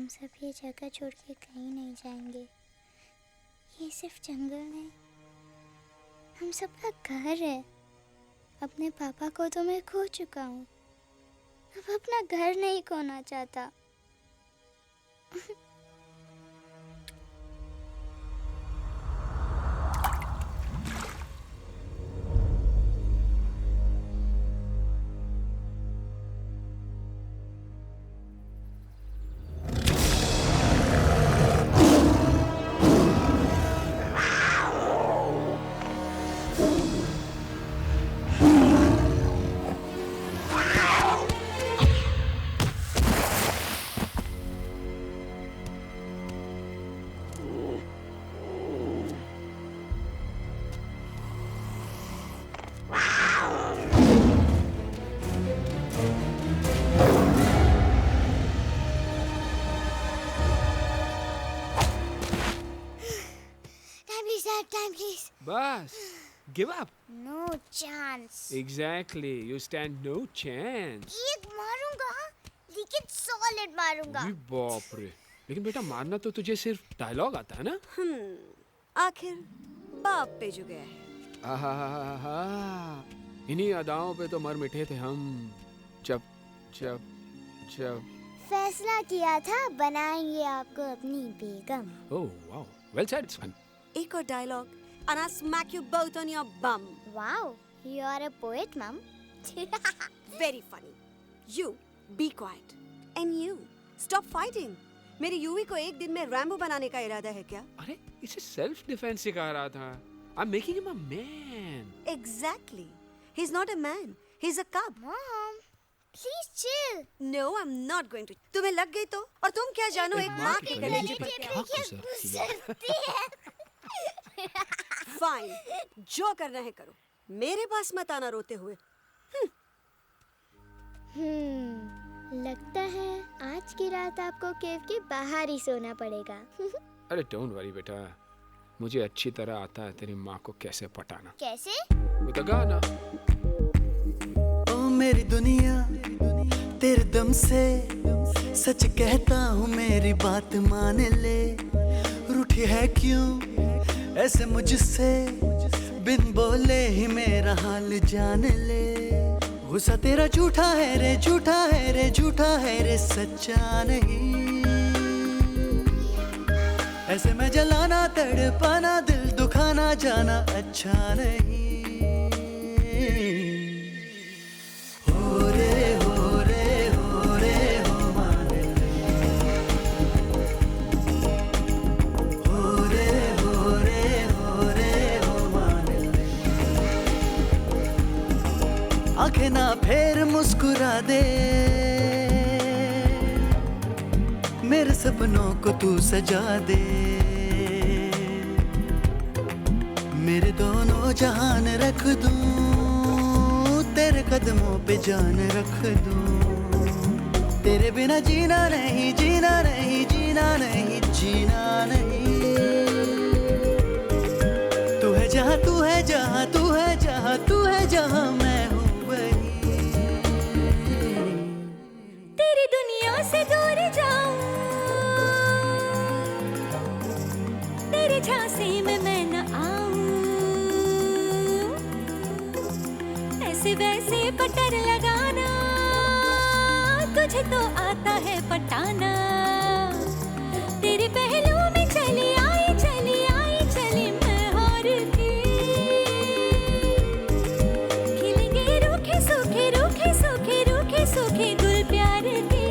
सब ये जगह छोड़ के कहीं नहीं जाएंगे। ये सिर्फ जंगल नहीं, हम सबका घर है। अपने पापा को तो मैं खो चुका हूँ, अब अपना घर नहीं खोना चाहता। Time, please. बस give up. No chance. Exactly, you stand no chance. एक मारूंगा, लेकिन solid मारूंगा। अरे बाप रे, लेकिन बेटा मारना तो तुझे सिर्फ डायलॉग आता है ना? आखिर बाप पे जो गया है। आहा, इन्हीं अदाओं पे तो मर मिटे थे हम जब जब जब फैसला किया था बनाएंगे आपको अपनी बेगम। Oh wow, well said, it's fun. एक और dialogue and I'll smack you both on your bum. Wow, you are a poet, mom. Very funny. You be quiet and you stop fighting. मेरी यूवी को एक दिन में Rambo बनाने का इरादा है क्या? अरे इसे सेल्फ डिफेंस सिखा रहा था। I'm making him a man. Exactly. He's not a man. He's a cub. Mom, please chill. No, I'm not going to. तुम्हें लग गई तो? और तुम क्या जानो एक माँ के कलेजे पर क्या? गुजरती है। फाइन, जो करना है करो, मेरे पास मत आना रोते हुए। लगता है आज की रात आपको केव के बाहर ही सोना पड़ेगा। अरे डोंट वरी बेटा, मुझे अच्छी तरह आता है तेरी माँ को कैसे पटाना। कैसे? वो तो गाना। ओ मेरी दुनिया तेरे दम से सच कहता हूँ, मेरी बात मान ले। रूठी है क्यों ऐसे मुझसे, बिन बोले ही मेरा हाल जान ले। गुस्सा तेरा झूठा है रे, झूठा है रे, झूठा है रे, सच्चा नहीं। ऐसे में जलाना, तड़पाना, दिल दुखाना, जाना अच्छा नहीं। हो रे हो रे हो रे हो मान ले। हो रे हो रे हो रे हो मान ले। आंखें ना फेर मुस्कुरा दे, मेरे सपनों को तू सजा दे। मेरे दोनों जहान रख दूं, तेरे कदमों पे जान रख दूं। तेरे बिना जीना नहीं, जीना नहीं, जीना नहीं, जीना नहीं। तू है जहाँ, तू है जहाँ, तू है जहाँ, तू है जहाँ, मैं हूँ वही। तेरी दुनिया से दूर जाऊं, तेरे झांसे में मैं न आऊं। ऐसे वैसे पटर लगाना, तुझे तो आता है पटाना। तेरे पहलू में चली आई, चली आई, चली मैं हार के। खिलेंगे रूखे सूखे, रूखे सूखे, रूखे सूखे गुल प्यार के।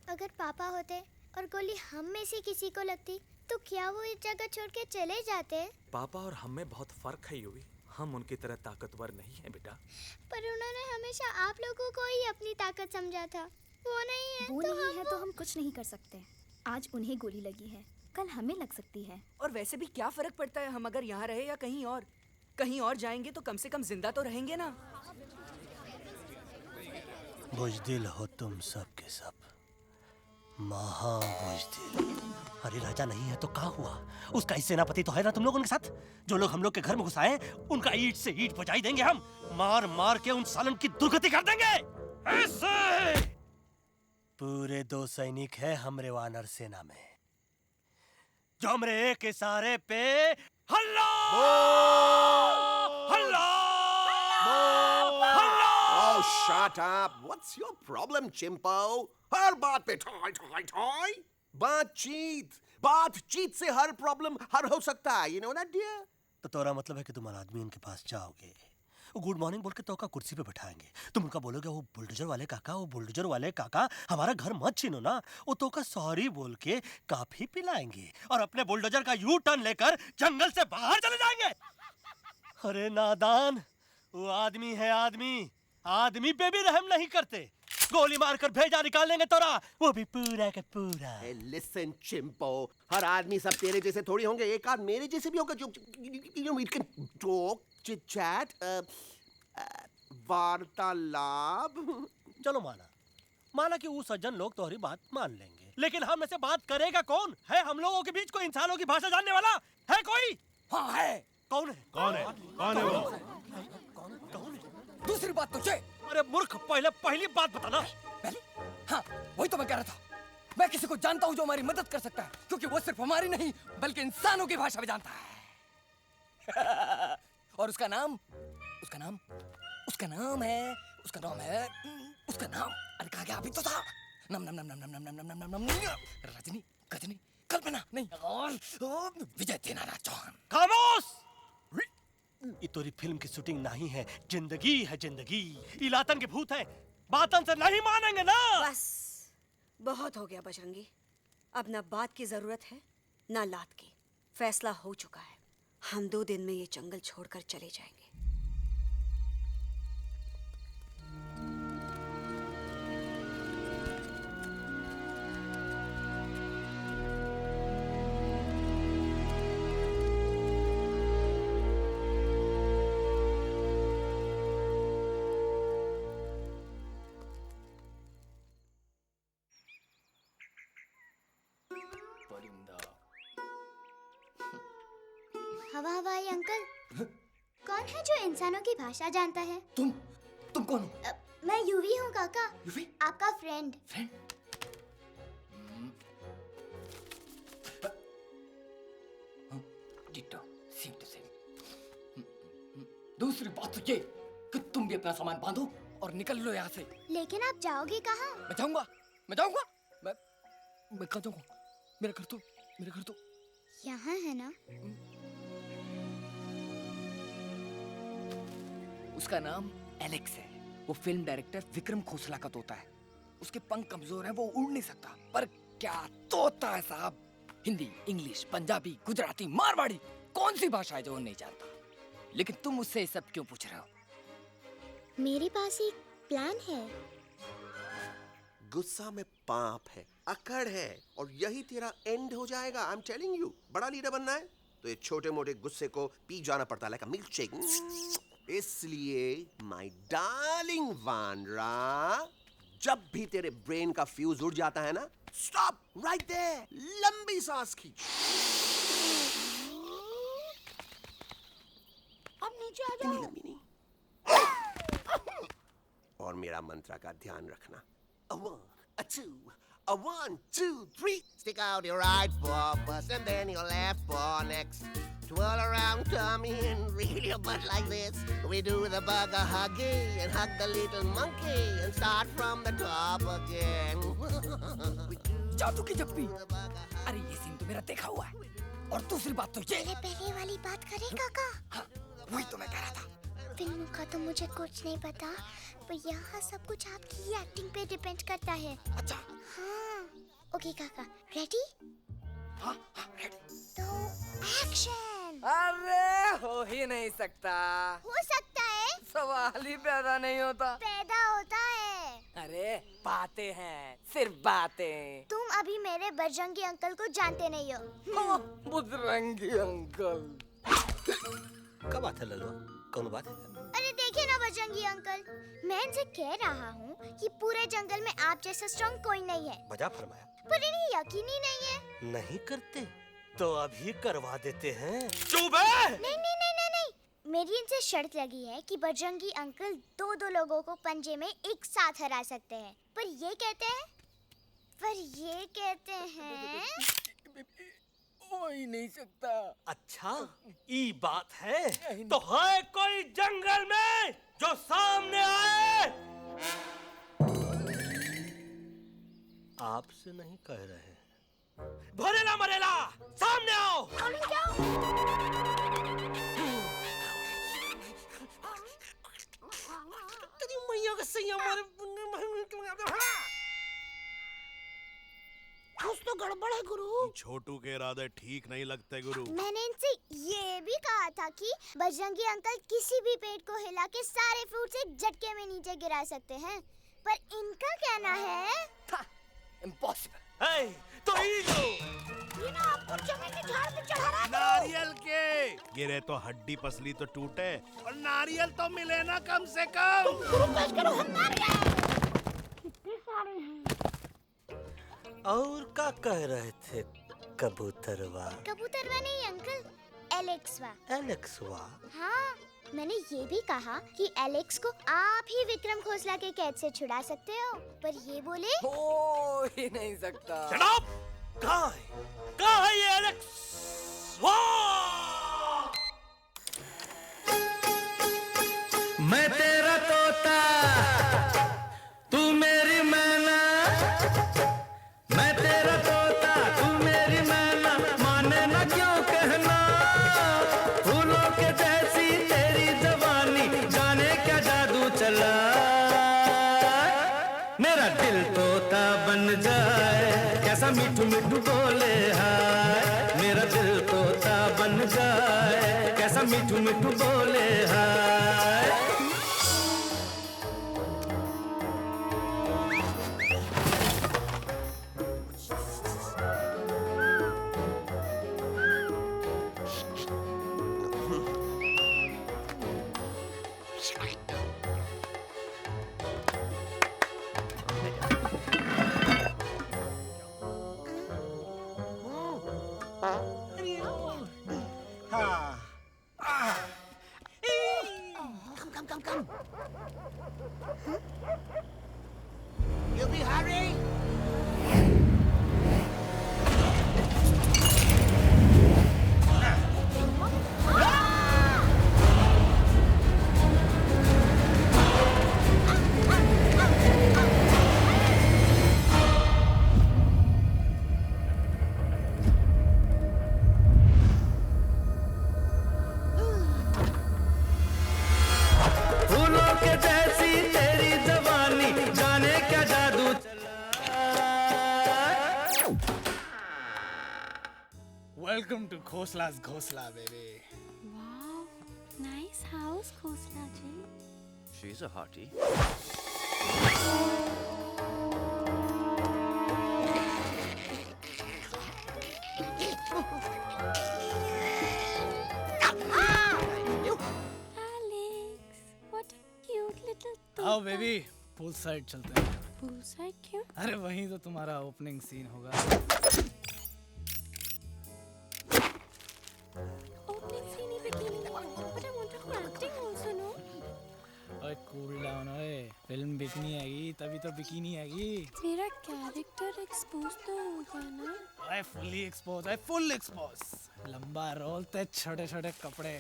अगर पापा होते और गोली हम में से किसी को लगती तो क्या वो इस जगह छोड़ के चले जाते? पापा और हम में बहुत फर्क है यूवी। हम उनकी तरह ताकतवर नहीं है बेटा। पर उन्होंने हमेशा आप लोगों को ही अपनी ताकत समझा था। वो नहीं है वो तो नहीं हम है तो हम कुछ नहीं कर सकते। आज उन्हें गोली लगी है, कल हमें लग सकती है। और वैसे भी क्या फर्क पड़ता है हम अगर यहाँ रहे या कहीं और? कहीं और जाएंगे तो कम से कम जिंदा तो रहेंगे ना। बुज़दिल हो तुम सब के सब, महा बुज़दिल। अरे राजा नहीं है तो क्या हुआ? उसका ही सेनापति तो है ना तुम लोग उनके साथ। जो लोग हम लोग के घर में घुसाए उनका ईंट से ईंट बजाई देंगे हम। मार मार के उन सालन की दुर्गति कर देंगे ऐसे। पूरे 2 सैनिक है हमरे वानर सेना में जो हमरे एक इशारे पे हल्ला हल्ला हल्ला। Oh, shut up! What's your problem, Chimpo? हर बात पे ठोय ठोय ठोय। बातचीत से हर प्रॉब्लम हल हो सकता है, you know that, dear? तो तोरा मतलब है कि तुम आदमी उनके पास जाओगे, वो गुड मॉर्निंग बोल के तो का कुर्सी पे बैठाएंगे, तुम उनका बोलोगे वो बुलडोजर वाले काका हमारा घर मत छीनो ना, वो तो का सॉरी बोल के काफी पिलाएंगे और अपने बुलडोजर का यू टर्न लेकर जंगल से बाहर चले जाएंगे। अरे नादान, वो आदमी है आदमी पे भी रहम नहीं करते। गोली मारकर भेजा निकाल लेंगे तोरा, वो भी पूरा का पूरा। Hey, listen, Chimpo. हर आदमी सब तेरे जैसे थोड़ी होंगे, एक आध मेरे जैसे भी होगा जो you know we can talk, chit chat, वार्तालाप। चलो माना कि वो सज्जन लोग तुम्हारी बात मान लेंगे, लेकिन हम ऐसे बात करेगा कौन? है हम लोगों के बीच कोई इंसानों की भाषा जानने वाला है कोई? हाँ है। कौन है वो? दूसरी बात तो ये। अरे मूर्ख, पहली बात बताना। पहले? हाँ, वही तो मैं कह रहा था। मैं किसी को जानता हूँ जो हमारी मदद कर सकता है, क्योंकि वो सिर्फ हमारी नहीं बल्कि इंसानों की भाषा भी जानता है। और उसका नाम है अरे कहा गया अभी तो था। नम रजनी गजनी कल्पना नहीं और विजय देनाराज चौहान। खामोश! ये तोरी फिल्म की शूटिंग नहीं है, जिंदगी है जिंदगी। इलातन के भूत है, बातन से नहीं मानेंगे ना। बस बहुत हो गया बजरंगी, अब ना बात की जरूरत है ना लात की। फैसला हो चुका है, हम 2 दिन में ये जंगल छोड़कर चले जाएंगे। हवाई अंकल, कौन है जो इंसानों की भाषा जानता है? तुम कौन हो? मैं यूवी हूँ काका। यूवी? आपका friend. Ditto, same to same. दूसरी बात तो ये कि तुम भी अपना सामान बांधो और निकल लो यहाँ से। लेकिन आप जाओगे कहाँ? मैं जाऊंगा मैं कहाँ जाऊंगा? मेरा घर तो यहाँ है ना। उसका नाम एलेक्स है। वो फिल्म डायरेक्टर विक्रम खोसला का तोता है। उसके पंख कमजोर हैं, वो उड़ नहीं सकता, पर क्या तोता है साहब। हिंदी, इंग्लिश, पंजाबी, गुजराती, मारवाड़ी, कौन सी भाषा है जो वो नहीं जानता? लेकिन तुम मुझसे ये सब क्यों पूछ रहे हो? मेरे पास एक प्लान है। गुस्सा में पाप है, अकड़ है, और यही तेरा एंड हो जाएगा। आई एम टेलिंग यू। बड़ा लीडर बनना है तो ये छोटे मोटे गुस्से को पी जाना पड़ता है, लाइक अ मिल्क शेक। इसलिए माय डार्लिंग वानरा, जब भी तेरे ब्रेन का फ्यूज उड़ जाता है ना, स्टॉप राइट देयर, लंबी सांस खींच। अब नीचे आ जाओ। लंबी नहीं। और मेरा मंत्र का ध्यान रखना। A 1, 2, 3. Stick out your right paw first and then your left paw next. Twirl around tummy and reel your butt like this. We do the bugger huggy and hug the little monkey and start from the top again. जादू की जप्पी। अरे ये scene तो मेरा देखा हुआ है। और दूसरी बात तो ये। पहले वाली बात करे काका। हाँ, वही तो मैं कह रहा था। फिल्म का तो मुझे कुछ नहीं पता, पर यहाँ सब कुछ आपकी एक्टिंग पे डिपेंड करता है। अच्छा। हाँ। ओके काका, रेडी? हाँ हाँ रेडी। तो एक्शन। अरे हो ही नहीं सकता। हो सकता है। सवाल ही पैदा नहीं होता। पैदा होता है। अरे बातें हैं, सिर्फ बातें। तुम अभी मेरे बजरंगी अंकल को जानते नहीं हो। बजरंगी अंकल। क्या बात है लल्लू, कौन बात है? अरे देखिए ना बजरंगी अंकल, मैं इनसे कह रहा हूँ कि पूरे जंगल में आप जैसा स्ट्रॉन्ग कोई नहीं है। बजा फरमाया। पर इन्हें यकीन ही नहीं है। नहीं करते तो अभी करवा देते हैं। चुप है। नहीं नहीं नहीं नहीं नहीं, मेरी इनसे शर्त लगी है कि बजरंगी अंकल दो लोगों को पंजे में एक साथ हरा सकते हैं। पर ये कहते हैं हो ही नहीं सकता। अच्छा ये बात है तो है कोई जंगल में जो सामने आए? आपसे नहीं कह रहे, भरेला मरेला सामने आओ। तेरी मैया का सही हमारे कुछ तो गड़बड़ है गुरु। छोटू के इरादे ठीक नहीं लगते गुरु। मैंने इनसे ये भी कहा था कि बजरंगी अंकल किसी भी पेड़ को हिला के सारे फ्रूट्स एक झटके में नीचे गिरा सकते हैं, पर इनका कहना है इम्पॉसिबल। है तो ये ना आपको चने के झाड़ पे चढ़ा रहा है। नारियल के गिरे तो हड्डी पसली तो टूटे और नारियल तो मिले ना कम से कम। तुम पेश करो हम नारियल। और क्या कह रहे थे कबूतरवा? कबूतरवा नहीं अंकल, एलेक्सवा। एलेक्सवा? हाँ, मैंने ये भी कहा कि एलेक्स को आप ही विक्रम खोसला के कैद से छुड़ा सकते हो, पर ये बोले हो ही नहीं सकता। Shut up! कहाँ है ये एलेक्स? वाह! मैं तेरा तोता तू मेरी मैना, मैं तेरा तोता तू मेरी मैना, माने ना क्यों कहना, फूलों के जैसी तेरी जवानी, जाने क्या जादू चला, मेरा दिल तोता बन जाए, कैसा मिठू मिठू बोले हाय, मेरा दिल तोता बन जाए, कैसा मिठू मिठू बोले हाय। Welcome to Khosla's Ghosla, baby. Wow, nice house, Khosla ji. She's a hottie. Alex, what a cute little आओ बेबी, पूल साइड चलते हैं। Pool side क्यों? अरे वहीं तो तुम्हारा ओपनिंग सीन होगा। Opening scene ही bikini में, but I want to do acting also, no? ओए कूल डाउन ओए, फिल्म बिकनी आएगी तभी तो बिकिनी आएगी। मेरा कैरेक्टर एक्सपोज तो होगा ना? ओए फुल्ली एक्सपोज, ओए फुल एक्सपोज। लंबा रोल ते छोटे छोटे कपड़े,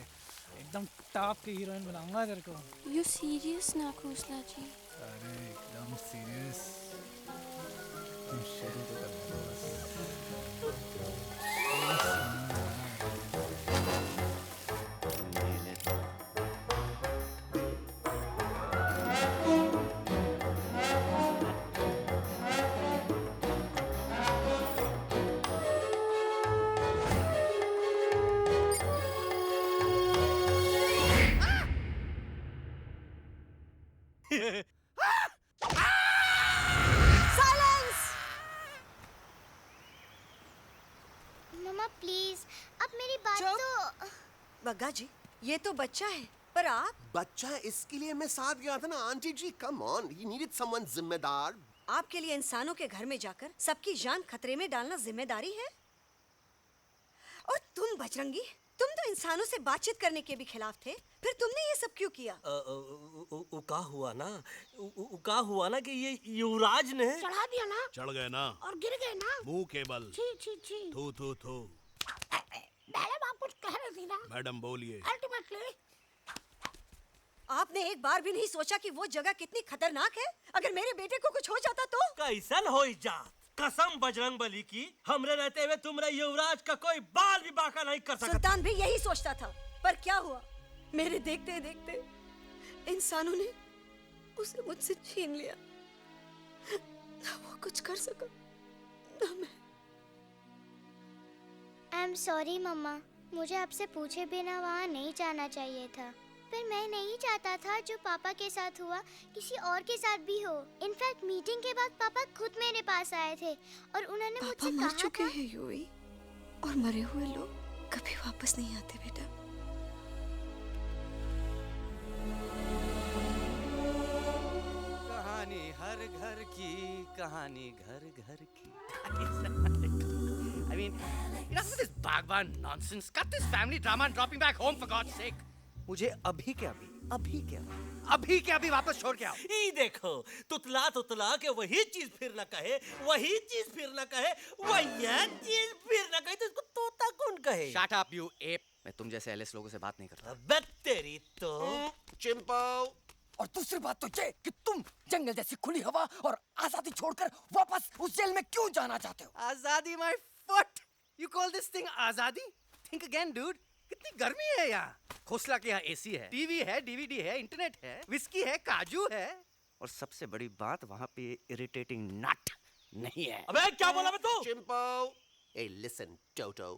एकदम टॉप की हीरोइन बनाऊंगा तेरे को। You serious ना खोसला जी? अरे एकदम सीरियस। तुम शुरू तो कर दो बस। बग्गा जी, ये तो बच्चा है, पर आप? बच्चा इसके लिए मैं साथ गया था ना aunty ji. Come on, he needed someone जिम्मेदार। आपके लिए इंसानों के घर में जाकर सबकी जान खतरे में डालना जिम्मेदारी है? और तुम बजरंगी, तुम तो इंसानों से बातचीत करने के भी खिलाफ थे, फिर तुमने ये सब क्यों किया? का हुआ ना कि ये युवराज ने चढ़ा दिया ना, चढ़ गए ना और गिर गए ना, मुंह के बल। छी छी छी। थू थू थू। मैडम आप कुछ कह रही थी ना? मैडम बोलिए। अल्टीमेटली आपने एक बार भी नहीं सोचा कि वो जगह कितनी खतरनाक है? अगर मेरे बेटे को कुछ हो जाता तो? कैसन हो जा? कसम बजरंग बली की, हमरे रहते हुए तुमरे युवराज का कोई बाल भी बांका नहीं कर सकता। सुल्तान भी यही सोचता था, पर क्या हुआ? मेरे देखते देखते इंसानों ने उसे मुझसे छीन लिया। ना वो कुछ कर सका, ना मैं। आई एम सॉरी मम्मा, मुझे आपसे पूछे बिना वहाँ नहीं जाना चाहिए था। पर मैं नहीं चाहता था जो पापा के साथ हुआ किसी और के साथ भी हो। इनफैक्ट मीटिंग के बाद पापा खुद मेरे पास आए थे और उन्होंने मुझसे कहा मर चुके हैं यूवी, और मरे हुए लोग कभी वापस नहीं आते बेटा। कहानी हर घर की, कहानी घर घर की। I mean, enough with this Bhagwan nonsense. Cut this family drama and dropping back home for God's sake. मुझे अभी के अभी वापस छोड़ के आओ। ई देखो, तुतला तुतला के वही चीज फिर न कहे, वही चीज फिर न कहे, वही चीज फिर न कहे, तो इसको तोता कौन कहे? Shut up, you ape. मैं तुम जैसे एलिस लोगों से बात नहीं करता। अबे तेरी तो। चिंपो। और दूसरी बात तो ये कि तुम जंगल जैसी खुली हवा और आजादी छोड़कर वापस उस जेल में क्यों जाना चाहते हो? आजादी my foot. You call this thing आजादी? Think again, dude. कितनी गर्मी है यहाँ। खोसला के यहाँ एसी है, टीवी है, डीवीडी है, इंटरनेट है, विस्की है, काजू है, और सबसे बड़ी बात वहाँ पे इरिटेटिंग नट नहीं है। अबे क्या बोला मैं तू? चिंपो। ए लिसन टोटो,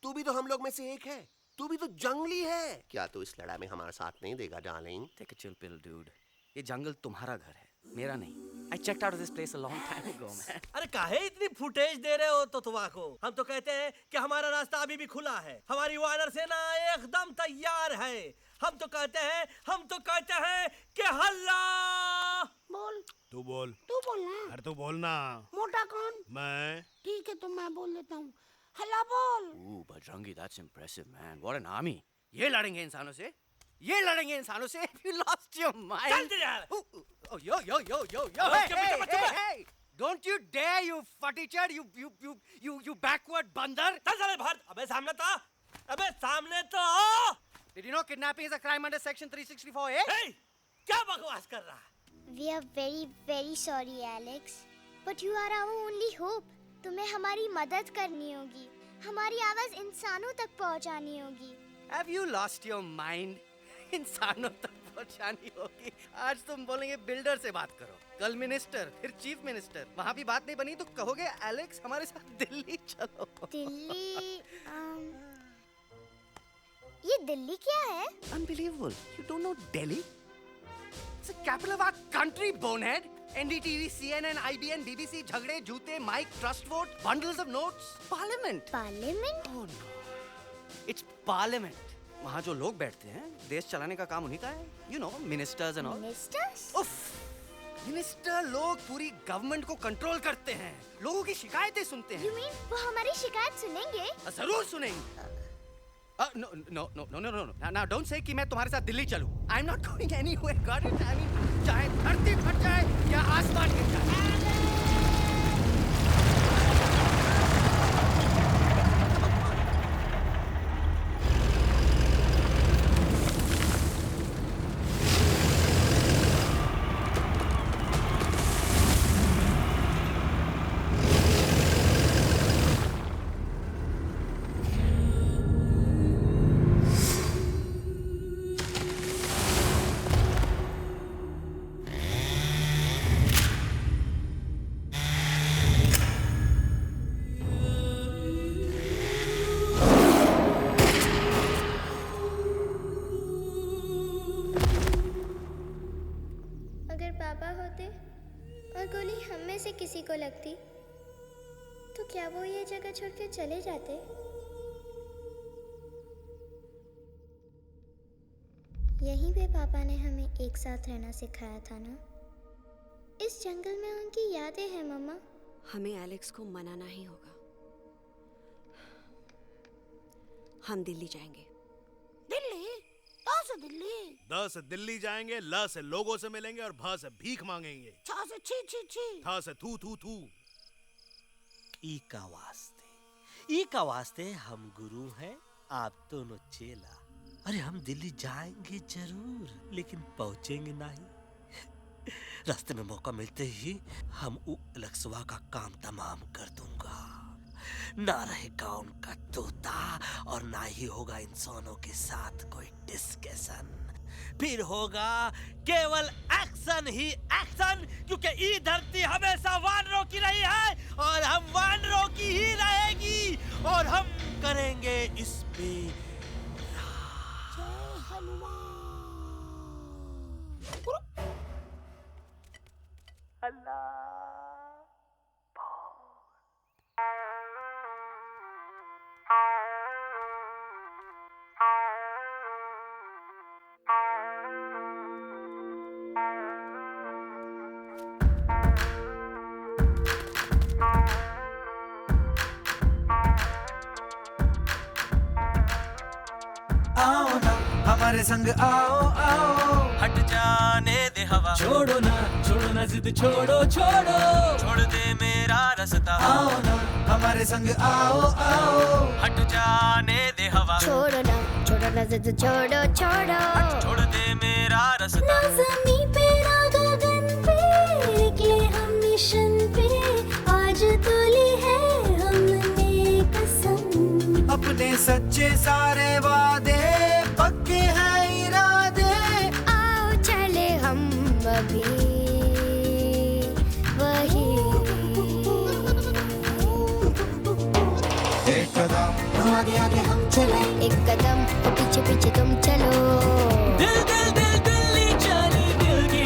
तू भी तो हम लोग में से एक है। तू भी तो जंगली है। क्या तू इस लड़ाई में हमारा साथ नहीं देगा darling? Take a chill pill, dude. ये जंगल तुम्हारा घर है, मेरा नहीं। I checked out of this place a long time ago, man. अरे काहे इतनी फुटेज दे रहे हो तो तुम्हारा? हम तो कहते हैं कि हमारा रास्ता अभी भी खुला है, हमारी वानर सेना एकदम तैयार है। हम तो कहते हैं कि हल्ला। बोल। तू बोल। तू बोलना। अरे तू बोलना। मोटा कौन? मैं। ठीक है तो मैं बोल देता हूँ। हल्ला बोल। Ooh, Bajrangi, that's impressive, man. What an army. ये लड़ेंगे इंसानों से? ये लड़ेंगे इंसानों से? You lost your mind. चल यार। Oh, yo. Hey. Don't you dare, you futichard, you backward बंदर. चल चल बाहर। अबे सामने तो आओ। Did you know kidnapping is a crime under section 364A? Hey, क्या बकवास कर रहा है? We are very very sorry Alex, but you are our only hope. तुम्हें हमारी मदद करनी होगी, हमारी आवाज इंसानों तक पहुंचानी होगी। Have you lost your mind? इंसानों तक पहुंचानी होगी। आज तुम बोलेंगे बिल्डर से बात करो, कल मिनिस्टर, फिर चीफ मिनिस्टर। वहाँ भी बात नहीं बनी तो कहोगे एलेक्स हमारे साथ दिल्ली चलो। दिल्ली? ये दिल्ली क्या है? Unbelievable. You don't know Delhi? It's the capital of our country, bonehead. NDTV, CNN, IBN, BBC, झगड़े, जूते, mike, trust vote, bundles of notes, parliament. Parliament? Oh no. It's parliament. वहाँ जो लोग बैठते हैं, देश चलाने का काम उन्हीं का है। You know, ministers and all. Ministers? उफ, मिनिस्टर लोग पूरी गवर्नमेंट को कंट्रोल करते हैं, लोगों की शिकायतें सुनते हैं। You mean वो हमारी शिकायत सुनेंगे? जरूर सुनेंगे। No. Now don't say कि मैं तुम्हारे साथ दिल्ली चलूं. I'm not going anywhere. Got it? I mean, चाहे धरती फट जाए या आसमान गिर जाए। किसी को लगती तो क्या वो ये जगह छोड़कर चले जाते? यहीं पे पापा ने हमें एक साथ रहना सिखाया था ना। इस जंगल में उनकी यादें हैं मम्मा। हमें एलेक्स को मनाना ही होगा। हम दिल्ली जाएंगे। दिल्ली? कहाँ से दिल्ली? द से दिल्ली जाएंगे, ल से लोगों से मिलेंगे और भ से भीख मांगेंगे, छ से छी छी छी, थ से थू थू थू। ई का वास्ते हम गुरु हैं, आप दोनों चेला। अरे हम दिल्ली जाएंगे जरूर, लेकिन पहुंचेंगे नहीं। रास्ते में मौका मिलते ही हम एलेक्सवा का काम तमाम कर दूंगा। ना रहेगा उनका तोता और ना ही होगा इंसानों के साथ कोई डिस्कशन। फिर होगा केवल एक्शन ही एक्शन, क्योंकि ये धरती हमेशा वानरों की रही है और हम वानरों की ही रहेगी, और हम करेंगे इस पे आओ ना हमारे संग आओ आओ, हट जाने दे हवा, छोड़ो ना जिद छोड़ो छोड़ो, छोड़ दे मेरा रास्ता। आओ ना हमारे संग आओ आओ, हट जाने दे हवा, छोड़ो ना जिद छोड़ो छोड़ो, छोड़ दे मेरा रास्ता। ना ज़मीं पे ना गगन पे, निकले हम मिशन पे, आज तो ली है हमने कसम। अपने सच्चे सारे वादे पक्के हैं इरादे, आओ चले हम अभी वही। एक कदम आगे आगे हम चले, एक कदम पीछे पीछे तुम चलो। दिल दिल दिल दिल्ली चले दिल की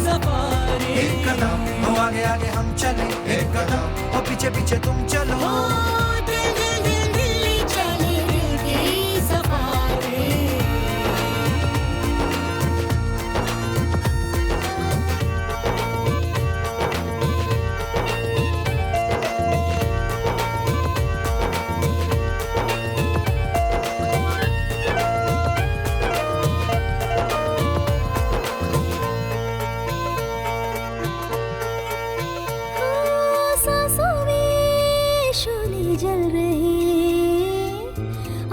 सफारी। एक कदम आगे आगे हम चले, एक कदम और पीछे पीछे तुम चलो। दिल दिल दिल दिल्ली चले दिल की सफारी। सांसों में शोले जल रहे,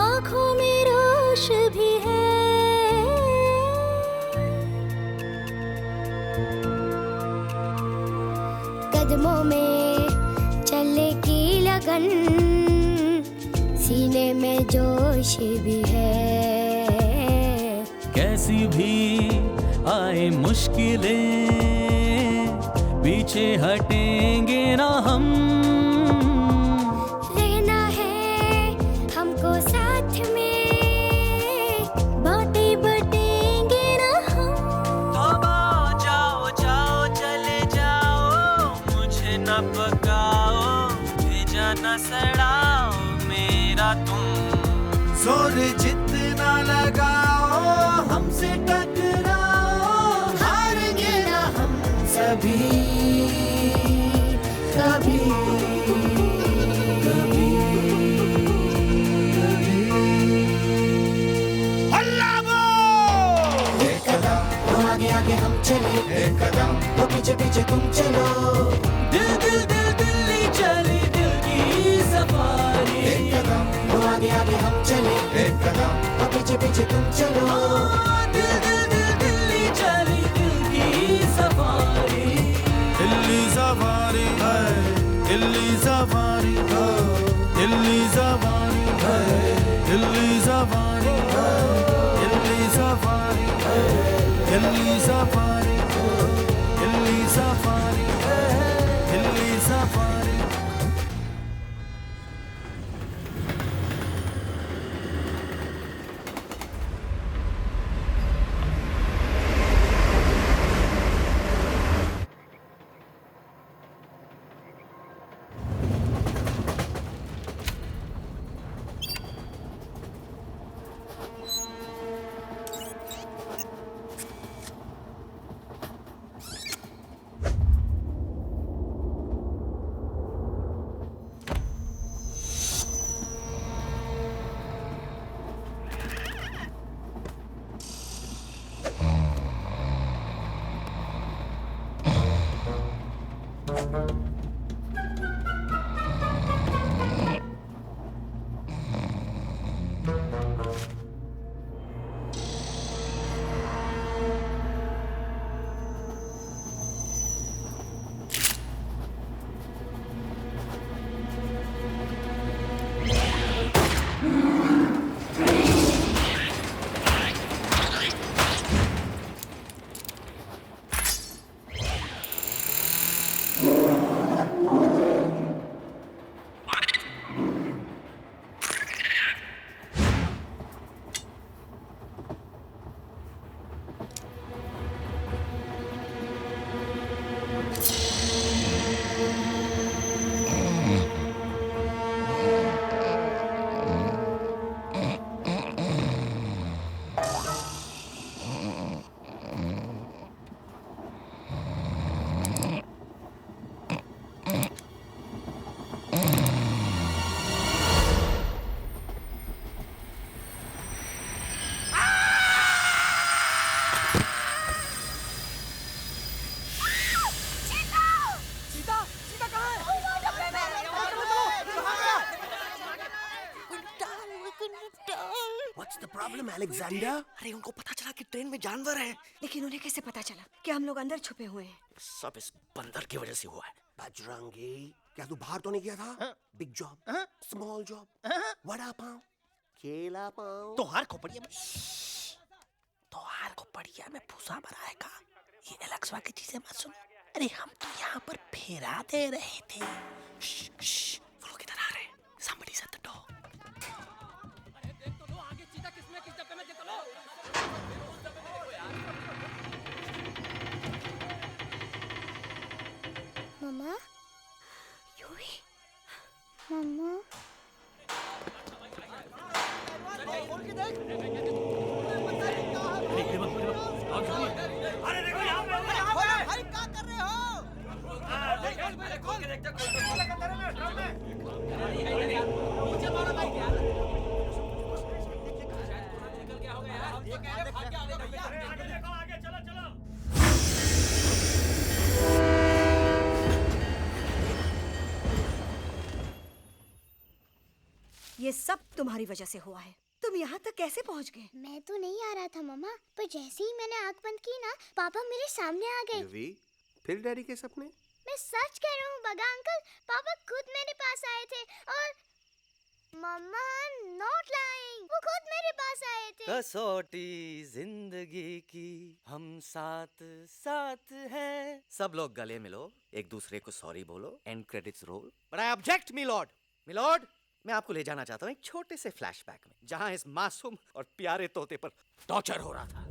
आँखों में रोश भी है। कदमों में चले की लगन, सीने में जोश भी है। कैसी भी आए मुश्किलें, पीछे हटेंगे ना हम। रहना है हमको साथ में, बातें बटेंगे ना हम। तो जाओ जाओ चले जाओ, मुझे न पकाओ, भेजा न सड़ाओ मेरा तुम। जोर जितना लगाओ हमसे टकराओ, हारेंगे ना हम सभी कभी कभी कभी। एक कदम आगे आगे हम चले, एक कदम तो पीछे पीछे तुम चलो। दिल दिल दिल दिल्ली चले दिल की सफारी। एक कदम आगे आगे हम चले, एक कदम तो पीछे पीछे तुम चलो। दिल दिल दिल दिल्ली चले दिल की सफारी। दिल्ली सफारी है, दिल्ली सफारी है, दिल्ली सफारी है, दिल्ली सफारी है, दिल्ली सफारी है, दिल्ली सफारी है, दिल्ली सफारी है, दिल्ली सफारी। अलेक्जेंडर? अरे उनको पता चला कि ट्रेन में जानवर है। लेकिन उन्हें कैसे पता चला कि हम लोग अंदर छुपे हुए हैं? सब इस बंदर की वजह से हुआ है। बजरंगी, क्या तू बाहर तो नहीं गया था? Big job, small job, vada pav, केला पाव। तोहार खोपड़िया में में भूसा भराएगा। ये एलेक्सवा की चीजें मत सुन। अरे हम तो यहाँ पर फेरा दे रहे थे। वो लोग इधर आ रहे हैं। Somebody shut the door. अरे देख तो लो आगे चीता किसमें किस डब्बे में देख तो लो। मम्मा, यूवी, मम्मा। अरे देखो यहाँ पे भाई क्या कर रहे हो? खोल के देखते नीचे मारो भाई क्या? आगे चलो चलो। ये सब तुम्हारी वजह से हुआ है। तुम यहाँ तक कैसे पहुँच गए? मैं तो नहीं आ रहा था मम्मा, पर जैसे ही मैंने आँख बंद की ना, पापा मेरे सामने आ गए। यूवी, फिर डैडी के सपने? मैं सच कह रहा हूँ बगा अंकल, पापा खुद मेरे पास आए थे और मम्मा नॉट लाइंग, वो खुद मेरे पास आए थे। कसौटी जिंदगी की हम साथ साथ हैं। सब लोग गले मिलो, एक दूसरे को सॉरी बोलो, and credits roll. But I object milord. Milord, मैं आपको ले जाना चाहता हूँ एक छोटे से फ्लैशबैक में, जहाँ इस मासूम और प्यारे तोते पर टॉर्चर हो रहा था।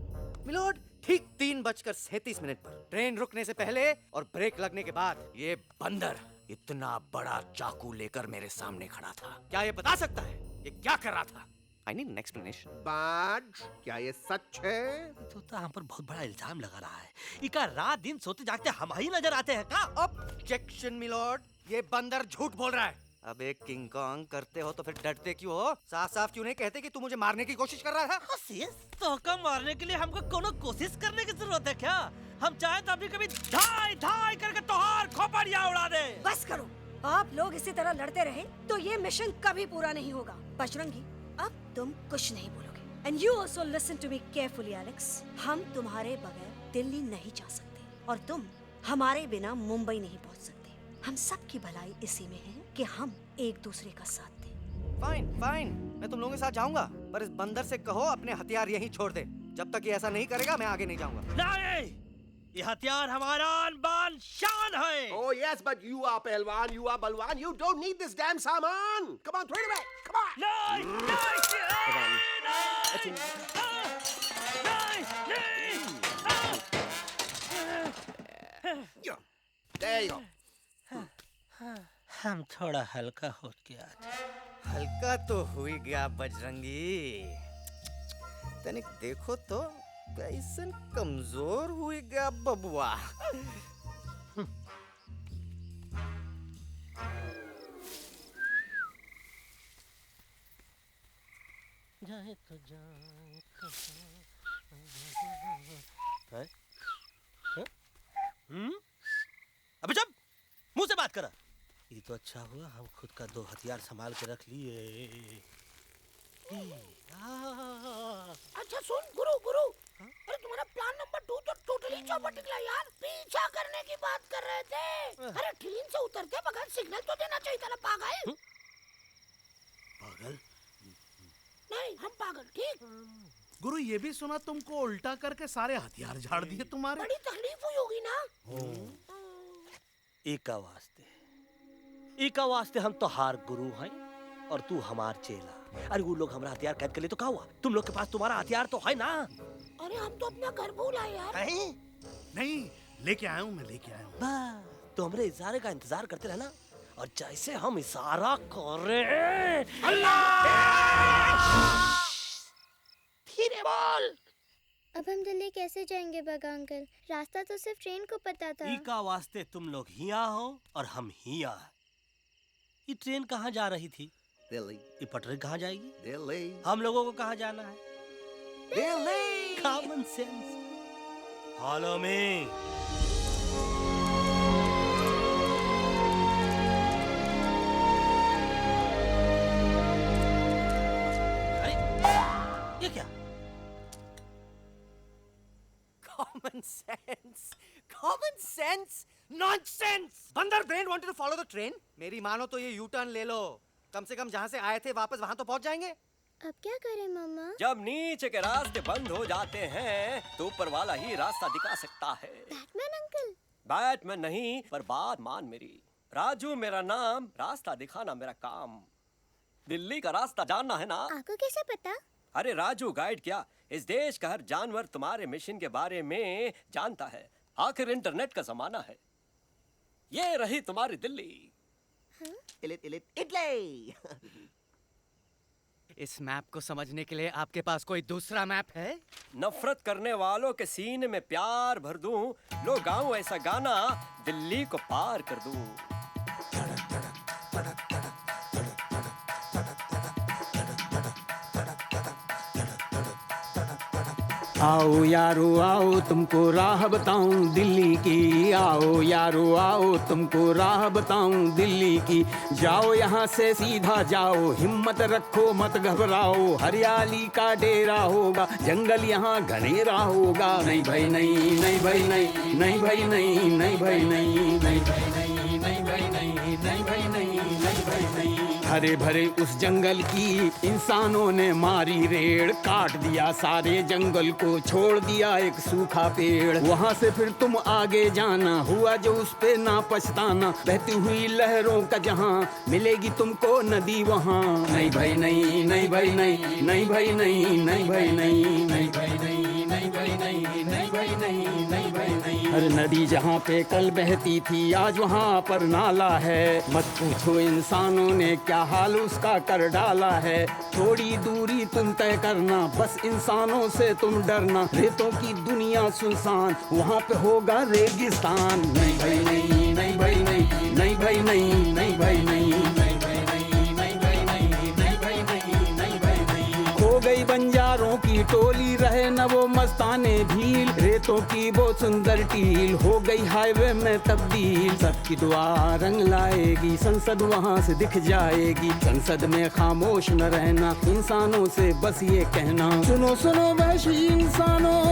मिलॉर्ड, ठीक 3:37 पर ट्रेन रुकने से पहले और ब्रेक लगने के बाद ये बंदर इतना बड़ा चाकू लेकर मेरे सामने खड़ा था। क्या ये बता सकता है ये क्या कर रहा था? I need an explanation. बाज, क्या ये सच है? तो हम पर बहुत बड़ा इल्जाम लगा रहा है। इका रात दिन सोते जागते हम ही नजर आते हैं का? ऑब्जेक्शन मिलॉर्ड, ये बंदर झूठ बोल रहा है। अब एक किंग कॉन्ग करते हो तो फिर डरते क्यों हो? साफ साफ क्यों नहीं कहते कि तू मुझे मारने की कोशिश कर रहा है? तो कम मारने के लिए हमको कोनो कोशिश करने की जरूरत है क्या? हम चाहे तो अभी कभी धाई धाई करके तोहार खोपड़िया उड़ा दे। बस करो, आप लोग इसी तरह लड़ते रहे तो ये मिशन कभी पूरा नहीं होगा। बजरंगी, अब तुम कुछ नहीं बोलोगे। And you also listen to me carefully Alex. हम तुम्हारे बगैर दिल्ली नहीं जा सकते और तुम हमारे बिना मुंबई नहीं पहुंच सकते। हम सब की भलाई इसी में है कि हम एक दूसरे का साथ दें। फाइन फाइन, मैं तुम लोगों के साथ जाऊंगा, पर इस बंदर से कहो अपने हथियार यहीं छोड़ दे। जब तक ये ऐसा नहीं करेगा मैं आगे नहीं जाऊंगा। नहीं, ये हथियार हमारा आन-बान शान है। Oh yes, but you are पहलवान, you are बलवान, you don't need this damn सामान. Come on, throw it away. Come on. There you go. हम थोड़ा हल्का हो गया। हल्का तो हुई गया बजरंगी। तनिक देखो तो कैसन कमजोर हुई गया बबुआ। जाए तो जाए अबे जब बात कर। ये तो अच्छा हुआ हम खुद का 2 हथियार संभाल के रख लिए। अच्छा सुन गुरु गुरु, अरे तुम्हारा प्लान नंबर 2 तो टोटली चौपट निकला यार। पीछा करने की बात कर रहे थे। अरे ट्रेन से उतरते बगैर सिग्नल तो देना चाहिए था ना पागल। पागल? नहीं हम पागल, ठीक। गुरु ये भी सुना तुमको उल्टा करके सारे हथियार झाड़ दिए तुम्हारे। बड़ी तकलीफ हुई होगी ना। एका वास्ते हम तो हार गुरु हैं और तू हमार चेला। अरे वो लोग हमारा हथियार कैद कर ले तो क्या हुआ? तुम लोग के पास तुम्हारा हथियार तो है ना। अरे हम तो अपना घर भूल आए यार। नहीं लेके आया हूँ, मैं लेके आया हूँ। तो हमारे इशारे का इंतजार करते रहना और जैसे हम इशारा करें धीरे बोल। अब हम दिल्ली कैसे जाएंगे बागा अंकल? रास्ता तो सिर्फ ट्रेन को पता था। एका वास्ते तुम लोग हिया हो और हम हिया। ये ट्रेन कहाँ जा रही थी? दिल्ली। ये पटरी कहाँ जाएगी? दिल्ली। हम लोगों को कहाँ जाना है? Delhi. Common sense. Follow me. अरे ये क्या? Common sense. Common sense. Nonsense. बंदर brain wanted to follow the train. मेरी मानो तो ये U-turn ले लो। कम से कम जहाँ से आए थे वापस वहाँ तो पहुँच जाएंगे। अब क्या करें मामा? जब नीचे के रास्ते बंद हो जाते हैं तो ऊपर वाला ही रास्ता दिखा सकता है। Batman uncle? बैटमैन नहीं, पर बात मान मेरी। राजू मेरा नाम, रास्ता दिखाना मेरा काम। दिल्ली का रास्ता जानना है ना? आपको कैसे पता? अरे राजू गाइड क्या, इस देश का हर जानवर तुम्हारे मिशन के बारे में जानता है। आखिर इंटरनेट का जमाना है। ये रही तुम्हारी दिल्ली। इटली। इस मैप को समझने के लिए आपके पास कोई दूसरा मैप है? नफरत करने वालों के सीने में प्यार भर दूं, लो गाऊं ऐसा गाना, दिल्ली को पार कर दूं। आओ यारो आओ तुमको राह बताऊं दिल्ली की। आओ यारो आओ तुमको राह बताऊं दिल्ली की। जाओ यहाँ से सीधा जाओ, हिम्मत रखो मत घबराओ। हरियाली का डेरा होगा, जंगल यहाँ घनेरा होगा। नहीं भाई नहीं, नहीं भाई नहीं, नहीं भाई नहीं, नहीं भाई नहीं, नहीं भाई नहीं, नहीं भाई नहीं, नहीं भाई नहीं, नहीं भाई नहीं। हरे भरे उस जंगल की इंसानों ने मारी रेड़, काट दिया सारे जंगल को, छोड़ दिया एक सूखा पेड़। वहाँ से फिर तुम आगे जाना, हुआ जो उस पे ना पछताना। बहती हुई लहरों का जहाँ, मिलेगी तुमको नदी वहाँ। नहीं भाई नहीं, नहीं भाई नहीं, नहीं भाई नहीं, नहीं भाई नहीं, नहीं भाई नहीं, नहीं भाई नहीं, नहीं भाई नहीं, नहीं भाई नहीं। हर नदी जहाँ पे कल बहती थी आज वहाँ पर नाला है। मत पूछो इंसानों ने क्या हाल उसका कर डाला है। थोड़ी दूरी तुम तय करना, बस इंसानों से तुम डरना। रेतों की दुनिया सुनसान, वहाँ पे होगा रेगिस्तान। नहीं भाई नहीं, नहीं भाई नहीं, नहीं भाई नहीं, नहीं भाई नहीं, नहीं भाई नहीं, नहीं भाई नहीं, नहीं भाई नहीं, नहीं भाई नहीं। खो गई बंजारों की टोली, रहे न वो मस्ताने भील। रेतों की वो सुंदर टील हो गई हाईवे में तब्दील। सबकी दुआ रंग लाएगी, संसद वहाँ से दिख जाएगी। संसद में खामोश न रहना, इंसानों से बस ये कहना। सुनो सुनो वैशी इंसानों,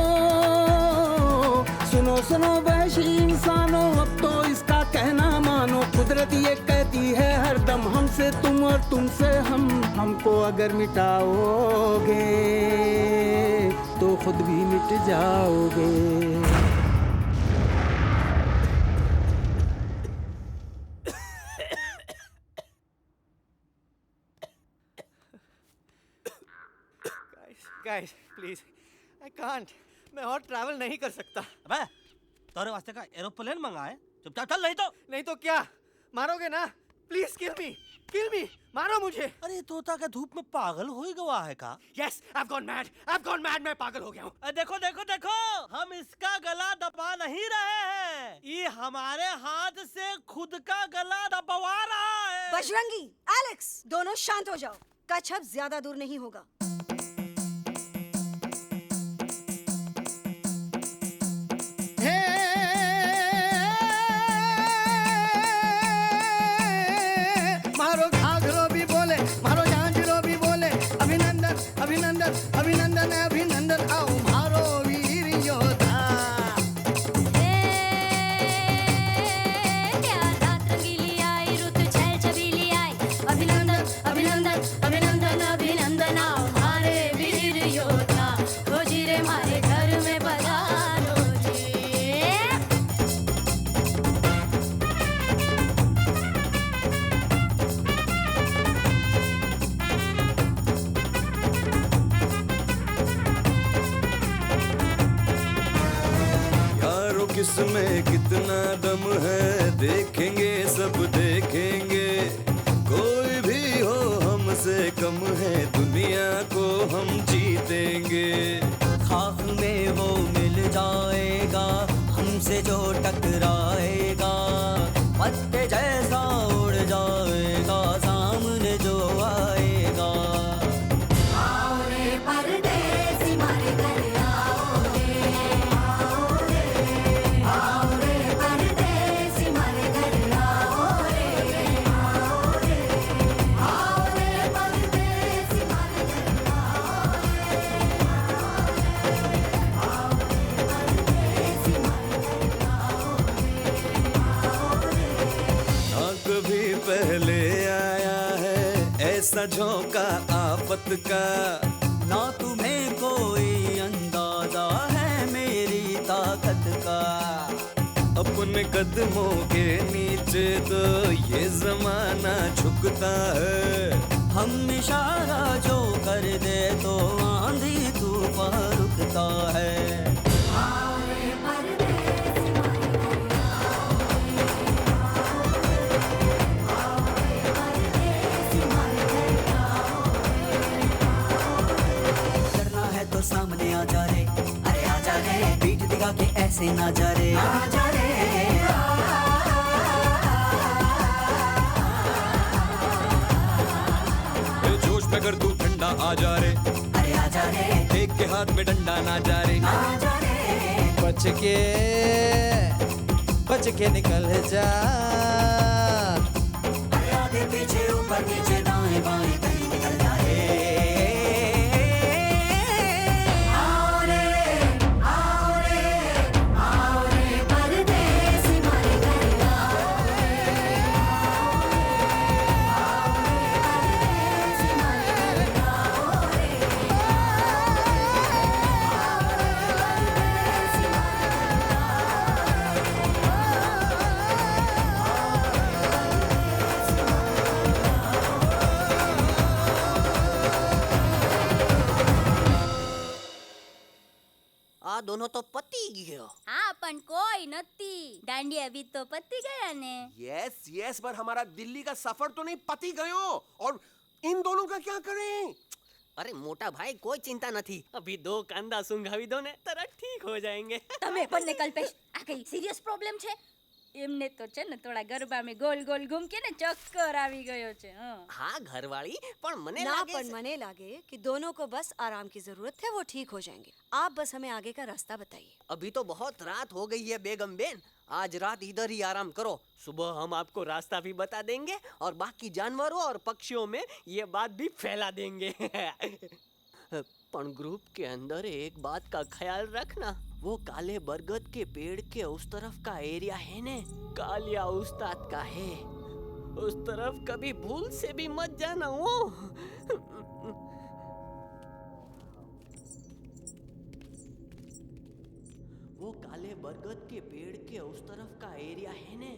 सुनो सुनो वैशी इंसानों, अब तो इसका कहना मानो। कुदरत ये कहती है हरदम, हमसे तुम और तुमसे हम। हमको अगर मिटाओगे तो खुद भी मिट जाओगे। Guys, please, I can't. मैं और ट्रैवल नहीं कर सकता। अबे, तोरे वास्ते का एरोप्लेन मंगाए, चुपचाप चल। नहीं तो क्या मारोगे ना? प्लीज किल मी, मारो मुझे। अरे तोता के धूप में पागल हो ही गवा है का? Yes, I've gone mad, मैं पागल हो गया हूँ। देखो देखो देखो, हम इसका गला दबा नहीं रहे हैं, ये हमारे हाथ से खुद का गला दबवा रहा है। बजरंगी, एलेक्स, दोनों शांत हो जाओ। कच्छ अब ज्यादा दूर नहीं होगा। कितना दम है देखेंगे सब देखेंगे, कोई भी हो हमसे कम है दुनिया को हम जीतेंगे। खाक में वो मिल जाएगा हमसे जो टकराएगा, पत्ते जैसा उड़ जाएगा सामने जो आएगा। आओ रे परदेसी मारे घर आओ रे, आओ रे परदेसी मारे घर आओ रे, आओ रे परदेसी मारे घर आओ ना कभी पहले आया है ऐसा झोंका आफत का, ना तुम्हें कोई अंदाजा है मेरी ताकत का। अपने कदमों के नीचे तो ये जमाना झुकता है, हम इशारा जो कर दे तो आंधी तूफान रुकता है। आओ रे परदेसी मारे घर आओ रे, परदेसी मारे घर आओ डरना है तो सामने आ जा रे, अरे आ जा रे, पीठ दिखा के ऐसे ना जा रे, आ जा रे। ए जोश में अगर तू ठंडा आ जा रे, अरे आ जा रे, एक के हाथ में डंडा ना जा रे, आ जा रे। बच के निकल जा। अरे आगे पीछे ऊपर नीचे दाएं बाएं कहीं निकल जा रे। आओ रे परदेसी मारे घर आओ रे, आओ रे परदेसी मारे घर आओ रे, આ दोनों तो पति गयो। हाँ पण कोई नती दांडी अभी तो पति गया ने। यस यस पर हमारा दिल्ली का सफर तो नहीं पति गयो, और इन दोनों का क्या करें? अरे मोटा भाई कोई चिंता नहीं, अभी 2 कांदा सुंघावी दो ने तरह ठीक हो जाएंगे। તમે પણ ને કલ્પેશ આ કઈ સિરિયસ પ્રોબ્લેમ છે? એમને તો છે ને થોડા ગરબામાં ગોલ ગોલ ઘૂમકે ને ચક્કર આવી ગયો છે। हाँ घरवाली पर मने ना लागे पर मने लागे कि दोनों को बस आराम की जरूरत है, वो ठीक हो जाएंगे। आप बस हमें आगे का रास्ता बताइए। अभी तो बहुत रात हो गई है बेगम बेन, आज रात इधर ही आराम करो, सुबह हम आपको रास्ता भी बता देंगे और बाकी जानवरों और पक्षियों में ये बात भी फैला देंगे। पण ग्रुप के अंदर एक बात का ख्याल रखना, वो काले बरगद के पेड़ के उस तरफ का एरिया है ने कालिया उस्ताद का है, उस तरफ कभी भूल से भी मत जाना। वो काले बरगद के पेड़ के उस तरफ का एरिया है ने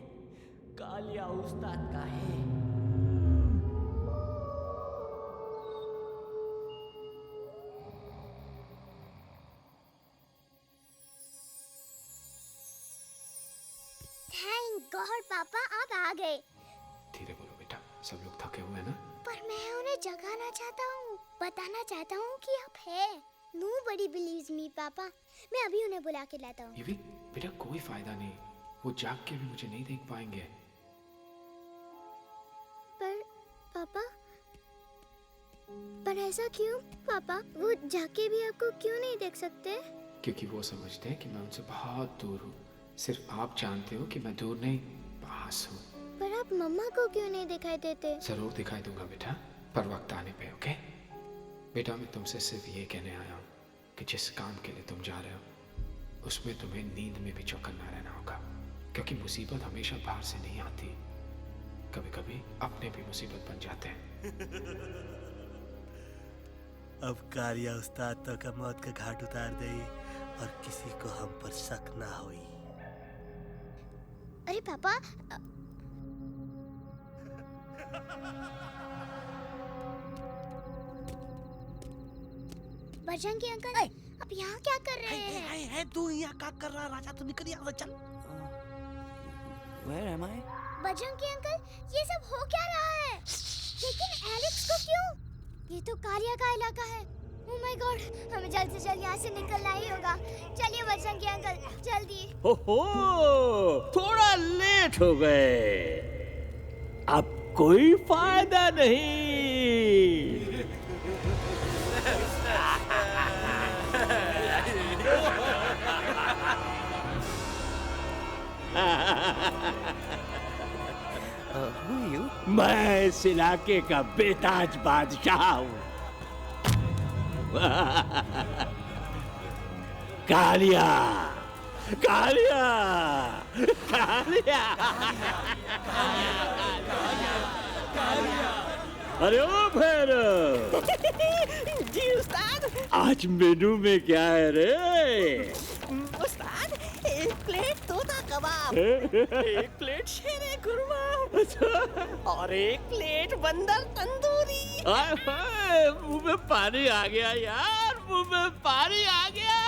कालिया उस्ताद का है। थैंक गॉड पापा आप आ गए। धीरे बोलो बेटा, सब लोग थके हुए हैं ना। पर मैं उन्हें जगाना चाहता हूँ, बताना चाहता हूँ कि आप हैं। Nobody believes me पापा, मैं अभी उन्हें बुला के लाता हूँ। ये भी बेटा कोई फायदा नहीं, वो जाग के भी मुझे नहीं देख पाएंगे। पर ऐसा क्यों पापा? वो जाके भी आपको क्यों नहीं देख सकते? क्योंकि वो समझते हैं कि मैं उनसे बहुत दूर हूँ। सिर्फ आप जानते हो कि मैं दूर नहीं, पास हूँ। पर आप मम्मा को क्यों नहीं दिखाई देते? जरूर दिखाई दूंगा बेटा, पर वक्त आने पे। ओके बेटा, मैं तुमसे सिर्फ ये कहने आया हूँ कि जिस काम के लिए तुम जा रहे हो उसमें तुम्हें नींद में भी चौकन्ना रहना होगा, क्योंकि मुसीबत हमेशा बाहर से नहीं आती, कभी कभी अपने भी मुसीबत बन जाते हैं। अब कालिया उस्ताद तो का मौत का घाट उतार दे और किसी को हम पर शक ना होई। अरे पापा बजरंगी अंकल, आप यहाँ क्या कर रहे हैं? तू यहाँ क्या कर रहा? राजा तू निकल यहाँ से, चल। Where am I? Bajrangi uncle, ये सब हो क्या रहा है? लेकिन एलेक्स को क्यों? ये तो कालिया का इलाका है। Oh my God, हमें जल्द से जल्द यहाँ से निकलना ही होगा। चलिए बजरंगी अंकल, जल्दी। हो, थोड़ा लेट हो गए। अब कोई फायदा नहीं। Who are you? मैं इस इलाके का बेताज बादशाह हूँ। कालिया, कालिया, कालिया, अरे ओ भैरव। जी उस्ताद। आज मेनू में क्या है रे? उस्ताद, एक प्लेट तोता कबाब, एक प्लेट शेरे खुरमा और एक प्लेट बंदर तंदूरी। मुंह में पानी आ गया यार, मुंह में पानी आ गया।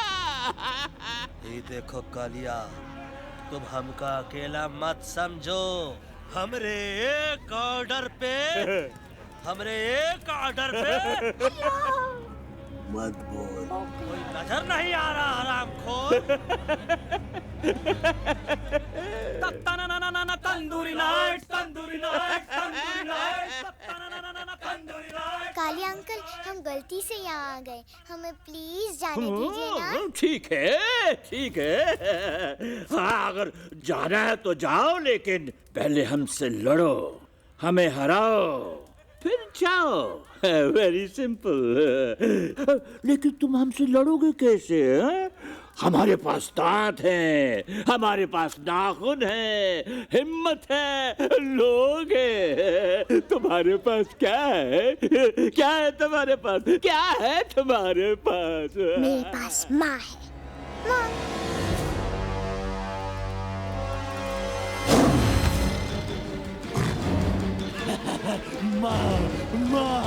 ये देखो कालिया, तुम हमका अकेला मत समझो। हमरे एक ऑर्डर पे मत बोल। कोई नजर नहीं आ रहा हरामखोर। Tandoori night, tandoori night, tandoori night, tandoori night. Kalia uncle, हम गलती से यहाँ आ गए, हमें प्लीज जाने दीजिए ना। ठीक है, ठीक है। हाँ, अगर जाना है तो जाओ, लेकिन पहले हमसे लड़ो, हमें हराओ, फिर जाओ। Very simple. लेकिन तुम हमसे लड़ोगे कैसे? हमारे पास दांत है, हमारे पास नाखून है, हिम्मत है, लोग है। तुम्हारे पास क्या है? क्या है तुम्हारे पास? क्या है तुम्हारे पास? मेरे पास माँ है। माँ। माँ।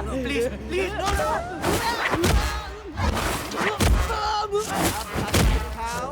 No, please, please, no, no. How?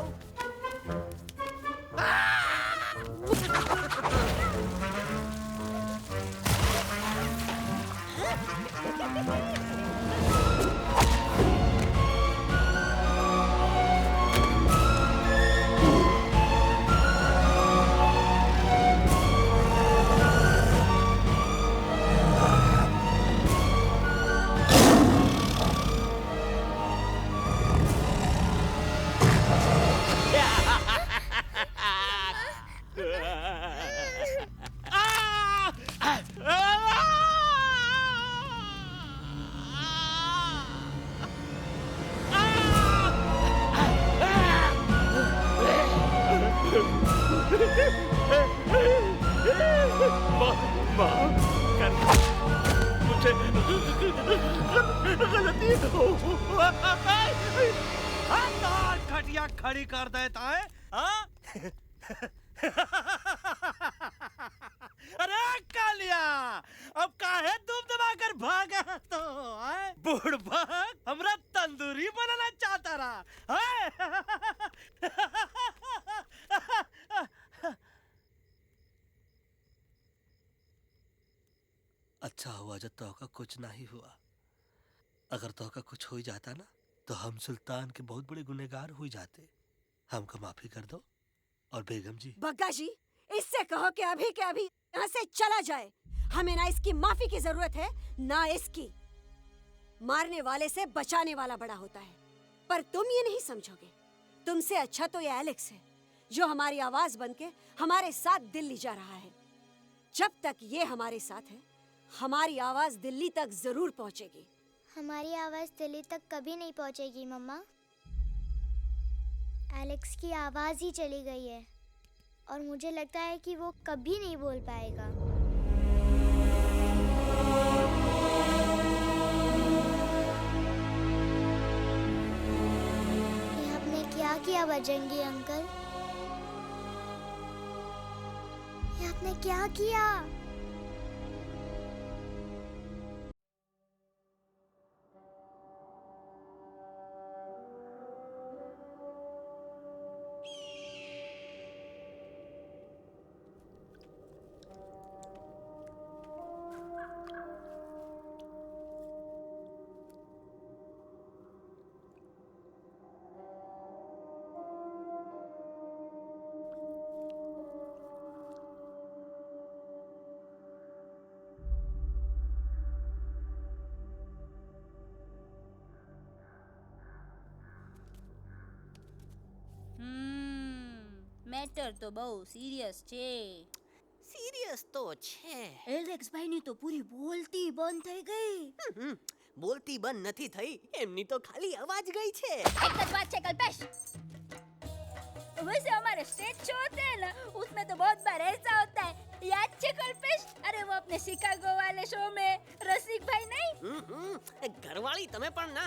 खटिया खड़ी कर देता है। अरे कालिया, अब काहे तुम दबाकर भागा तो? बुड़बक हमरा तंदूरी बनाना चाहता रहा। अच्छा हुआ जब तोहका कुछ नहीं हुआ। अगर तोहका कुछ हो जाता ना तो हम सुल्तान के बहुत बड़े गुनहगार हो जाते। हमको माफी कर दो। और बेगम जी, बग्गा जी, इससे कहो कि अभी के अभी यहाँ से चला जाए। हमें ना इसकी माफी की जरूरत है ना इसकी। मारने वाले से बचाने वाला बड़ा होता है, पर तुम ये नहीं समझोगे। तुमसे अच्छा तो ये एलेक्स है जो हमारी आवाज बनके हमारे साथ दिल्ली जा रहा है। जब तक ये हमारे साथ है, हमारी आवाज दिल्ली तक जरूर पहुंचेगी। हमारी आवाज दिल्ली तक कभी नहीं पहुंचेगी मम्मा। एलेक्स की आवाज ही चली गई है और मुझे लगता है कि वो कभी नहीं बोल पाएगा। ये आपने क्या किया बजरंगी अंकल? ये आपने क्या किया? મેટર તો બહુ સિરિયસ છે. સિરિયસ તો છે. એલેક્સ ભાઈની તો પૂરી બોલતી બંધ થઈ ગઈ. બોલતી બંધ નથી થઈ, એમની તો ખાલી અવાજ ગઈ છે. એક જ વાત છે કલ્પેશ, वैसे हमारे स्टेज शो होते हैं ना, उसमें तो बहुत बार ऐसा होता है. याद है कल्पेश? अरे वो अपने शिकागो वाले शो में रसिक भाई नहीं, घरवाली तुम्हें पण ना,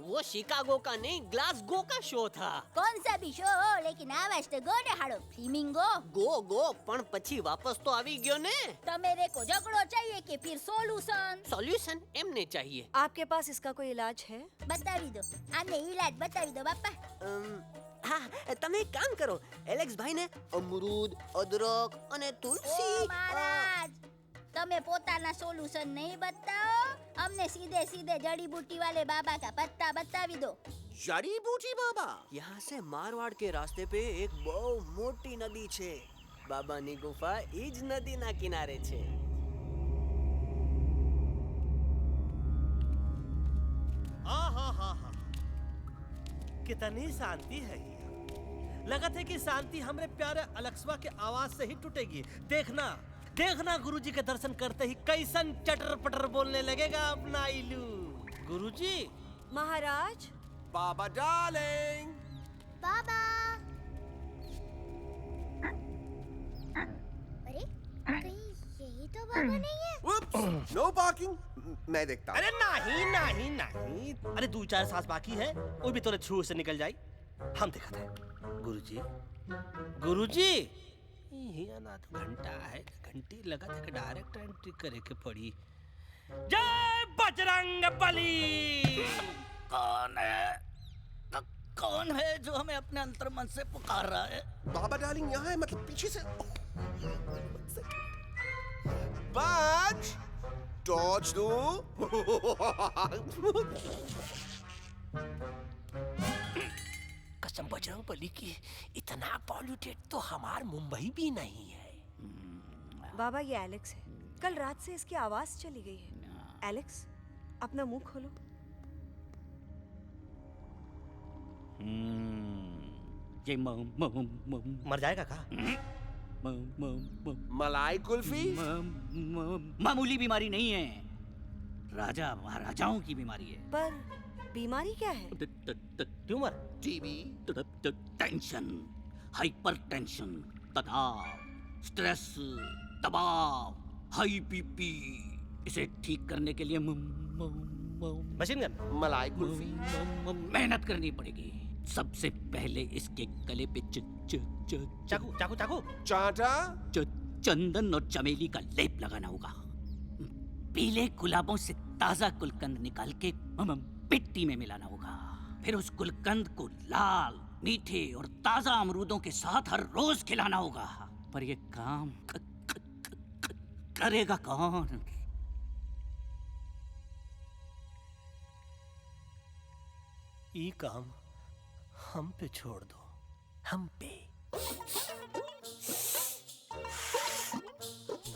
वो शिकागो का नहीं ग्लासगो का शो था. कौन सा भी शो हो, लेकिन आवाज तो गो ने हाड़ो. फ्लेमिंगो गो पण પછી વાપસ તો આવી ગયો ને. तो मेरे को झगड़ो चाहिए कि फिर सॉल्यूशन एमने चाहिए. आपके पास इसका कोई इलाज है? बतावी दो, आने इलाज बतावी दो बापा. हाँ, તમે એક કામ કરો, એલેક્સ ભાઈને અમરૂદ, અદરક અને તુલસી. महाराज, તમે પોતાના સોલ્યુશન नहीं बताओ, हमने सीधे सीधे जड़ी बूटी वाले बाबा का पत्ता बतावी दो. जड़ी बूटी बाबा? यहाँ से मारवाड़ के रास्ते पे एक बहु मोटी नदी છે. બાબાની ગુફા ઈ જ નદીના કિનારે છે. कितनी शांति है ये। लगत है कि शांति हमरे प्यारे अलक्सवा के आवाज से ही टूटेगी। देखना देखना गुरुजी के दर्शन करते ही कैसन चटर पटर बोलने लगेगा अपना इलू। गुरुजी। महाराज। बाबा डार्लिंग। बाबा। अरे कहीं यही तो बाबा नहीं है? नो पार्किंग, मैं देखता हूँ। अरे नहीं नहीं नहीं, अरे 2-4 सांस बाकी है, वो भी तोरे छू से निकल जाए। हम देखते हैं। गुरुजी गुरुजी, ये ना तो घंटा है, घंटी लगा था कि डायरेक्ट एंट्री करे के पड़ी। जय बजरंग बली। कौन है? कौन है जो हमें अपने अंतर मन से पुकार रहा है? बाबा डार्लिंग यहाँ है, मतलब पीछे से। बाज टॉर्च दो। कसम बजरंग बली की, इतना पॉल्यूटेड तो हमार मुंबई भी नहीं है। बाबा ये एलेक्स है, कल रात से इसकी आवाज चली गई है। एलेक्स अपना मुंह खोलो। ये मर जाएगा का? मलाई कुल्फी? मामूली बीमारी नहीं है, राजा महाराजाओं की बीमारी है। पर बीमारी क्या है? Tumour, TB, tension, hyper tension, तनाव, स्ट्रेस, दबाव, हाई बीपी। इसे ठीक करने के लिए मशीन गन, मलाई कुल्फी, मेहनत करनी पड़ेगी। सबसे पहले इसके गले पे चाकू चाकू चाकू चाटा, चंदन और चमेली का लेप लगाना होगा। पीले गुलाबों से ताजा गुलकंद निकाल के मिट्टी में मिलाना होगा। फिर उस गुलकंद को लाल, मीठे और ताजा अमरूदों के साथ हर रोज खिलाना होगा। पर ये काम करेगा कौन? ये काम हम पे छोड़ दो, हम पे।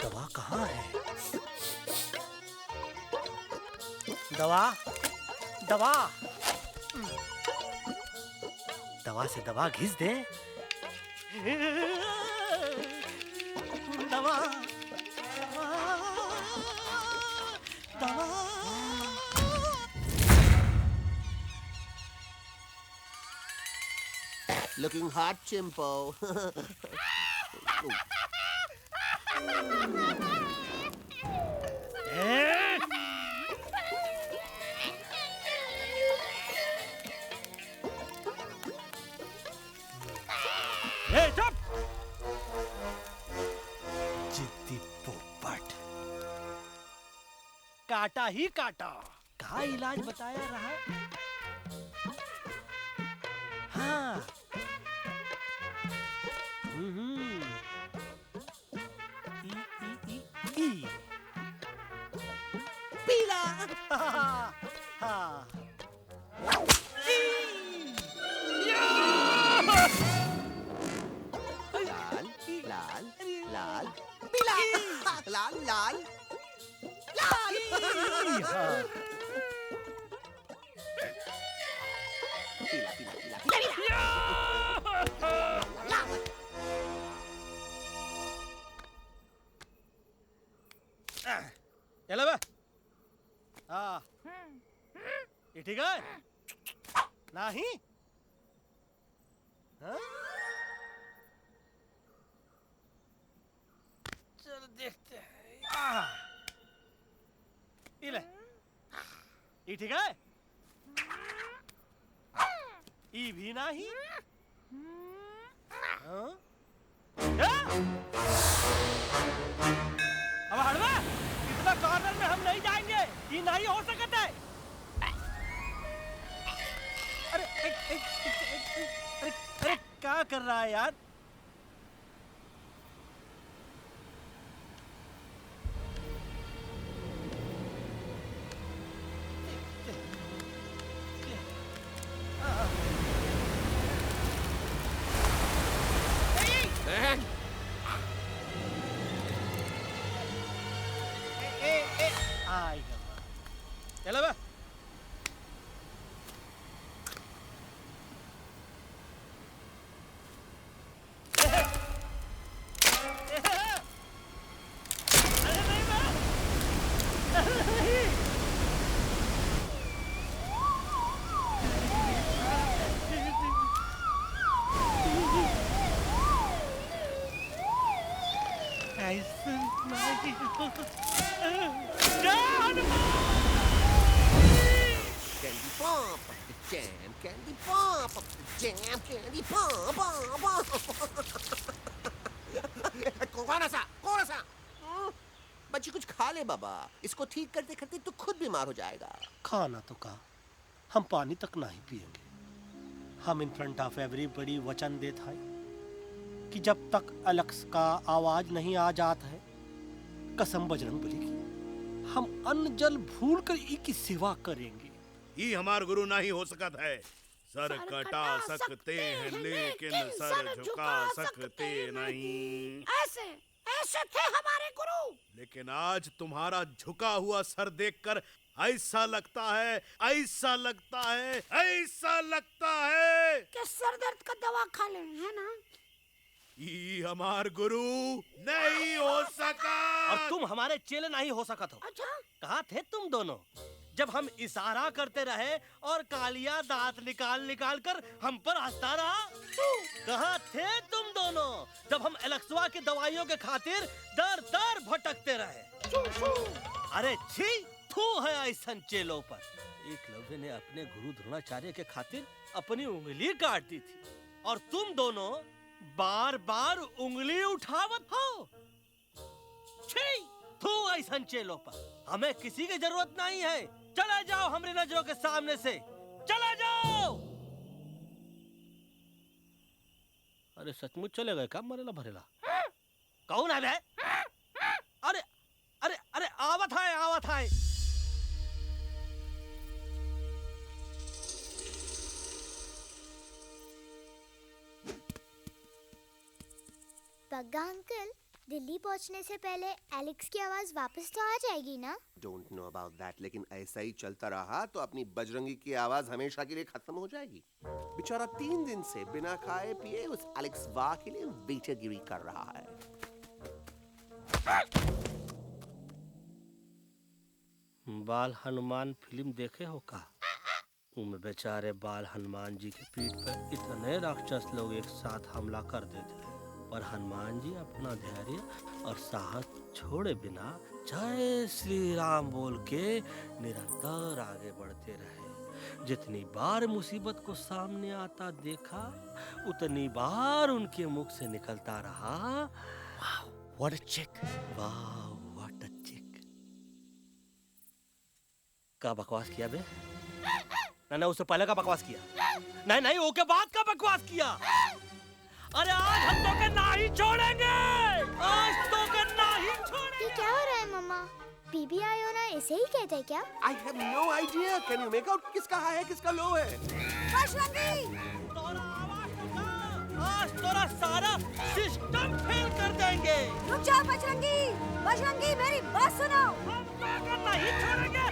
दवा कहाँ है? दवा, दवा, दवा से दवा घिस दे। दवा, दवा। Looking hot, Chimpo. चुप! जिद्दी पोपट, काटा ही काटा। कहा इलाज बताया रहा? हाँ। ई। पीला। हाँ। लाल, लाल, लाल, पीला, लाल, लाल, लाल। पीला, पीला, पीला, चलो बे। हाँ। ये ठीक है? नहीं? हाँ? चलो देखते हैं। ये ले। ये ठीक है? ये भी नहीं? हाँ? अब हड़वा, इतना कॉर्नर में हम नहीं जाएंगे। ये नहीं हो सकता है। अरे अरे क्या कर रहा है यार? चलो बे। Candy pop, jam, candy pop, jam, candy pop, कौन सा? बच्ची कुछ खा ले बाबा, इसको ठीक करते करते तो खुद बीमार हो जाएगा। खाना तो कहा, हम पानी तक नहीं पिएंगे। हम इन फ्रंट ऑफ एवरीबॉडी वचन देता है कि जब तक एलेक्स का आवाज नहीं आ जाता है, कसम बजरंगबली की, हम अन्न जल भूल कर की सेवा करेंगे। ये हमार गुरु नहीं हो सकता है। सर कटा सकते हैं लेकिन सर झुका सकते नहीं। ऐसे ऐसे थे हमारे गुरु। लेकिन आज तुम्हारा झुका हुआ सर देखकर ऐसा लगता है कि सर दर्द का दवा खा ले, है ना? ये हमार गुरु नहीं हो सका। और तुम हमारे चेले नहीं हो सका तो। अच्छा? कहाँ थे तुम दोनों जब हम इशारा करते रहे और कालिया दांत निकाल निकाल कर हम पर हंसता रहा? कहाँ थे तुम दोनों जब हम एलेक्सवा की दवाइयों के खातिर दर दर भटकते रहे? अरे छी, थू है ऐसा चेलों पर। एकलव्य ने अपने गुरु द्रोणाचार्य के खातिर अपनी उंगली काट दी थी और तुम दोनों बार बार उंगली उठावत हो। छी, थू ऐसा चेलों पर। हमें किसी की जरूरत नहीं है। चला जाओ हमारी नजरों के सामने से, चला जाओ। अरे सचमुच चले गए क्या? मरेला भरेला कौन है बे? अरे अरे अरे आवत है। बग्गा अंकल, दिल्ली पहुंचने से पहले एलेक्स की आवाज वापस तो आ जाएगी ना? डोंट नो अबाउट दैट, लेकिन ऐसा ही चलता रहा तो अपनी बजरंगी की आवाज हमेशा के लिए खत्म हो जाएगी। बेचारा 3 दिन से बिना खाए पिए उस एलेक्स वाह के लिए वेटरगिरी कर रहा है। बाल हनुमान फिल्म देखे हो का? उनमें बेचारे बाल हनुमान जी के पीठ पर इतने राक्षस लोग एक साथ हमला कर देते हैं, पर हनुमान जी अपना धैर्य और साहस छोड़े बिना जय श्री राम बोल के निरंतर आगे बढ़ते रहे। जितनी बार मुसीबत को सामने आता देखा, उतनी बार उनके मुख से निकलता रहा, वाह व्हाट अ चिक, वाह व्हाट अ चिक। का बकवास किया बे? ना उससे पहले का बकवास किया? नहीं ओके बाद का बकवास किया। अरे आज हम तो के नहीं छोड़ेंगे, आज तो के नहीं छोड़ेंगे। ये क्या हो रहा है मम्मा? बीबी आयो ना ऐसे ही कहते हैं क्या? I have no idea. Can you make out किसका हाई है किसका लो है? बजरंगी! आज तोरा सारा सिस्टम फेल कर देंगे। रुक जाओ बजरंगी! बजरंगी मेरी बात सुनो। हम तो के नहीं छोड़ेंगे।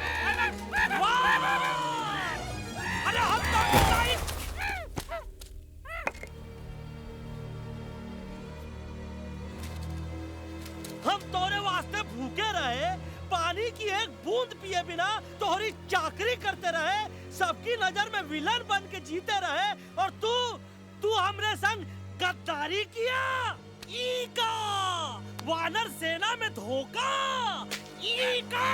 अरे हम तो के नहीं। हम तोरे वास्ते भूखे रहे, पानी की एक बूंद पिए बिना तोहरी चाकरी करते रहे, सबकी नजर में विलन बन के जीते रहे, और तू हमरे संग गद्दारी किया। ईका वानर सेना में धोखा। ईका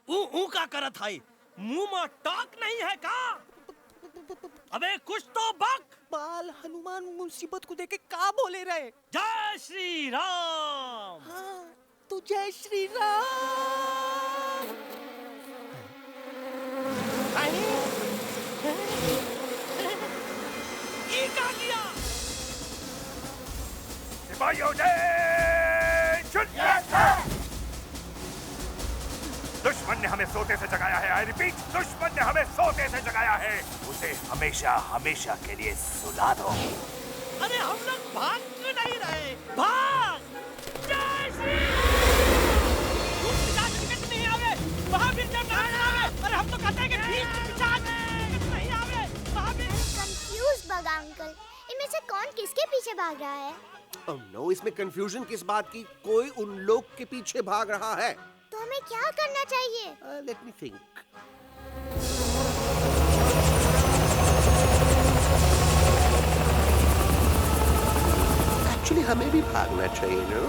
ऊ का करत हाई, मुंह में टाक नहीं है का? अबे कुछ तो बक। बाल हनुमान मुसीबत को देखे का बोले रहे? जय श्री राम। हाँ, तो जय श्री राम। ये क्या किया? सिपाहियों ने दुश्मन ने हमें सोते से जगाया है। आई रिपीट, दुश्मन ने हमें सोते से जगाया है। उसे हमेशा हमेशा के लिए सुला दो। अरे हम लोग भाग क्यों नहीं रहे? भाग! जय श्री नहीं आवे, महावीर जब नहीं आवे। अरे हम तो कहते हैं कि नहीं आवे, महावीर। कंफ्यूज बग्गा अंकल, इनमें से कौन किसके पीछे भाग रहा है? Oh no, इसमें कंफ्यूजन किस बात की? कोई उन लोग के पीछे भाग रहा है। तो हमें क्या करना चाहिए? Let me think. Actually, हमें भी भागना चाहिए, no?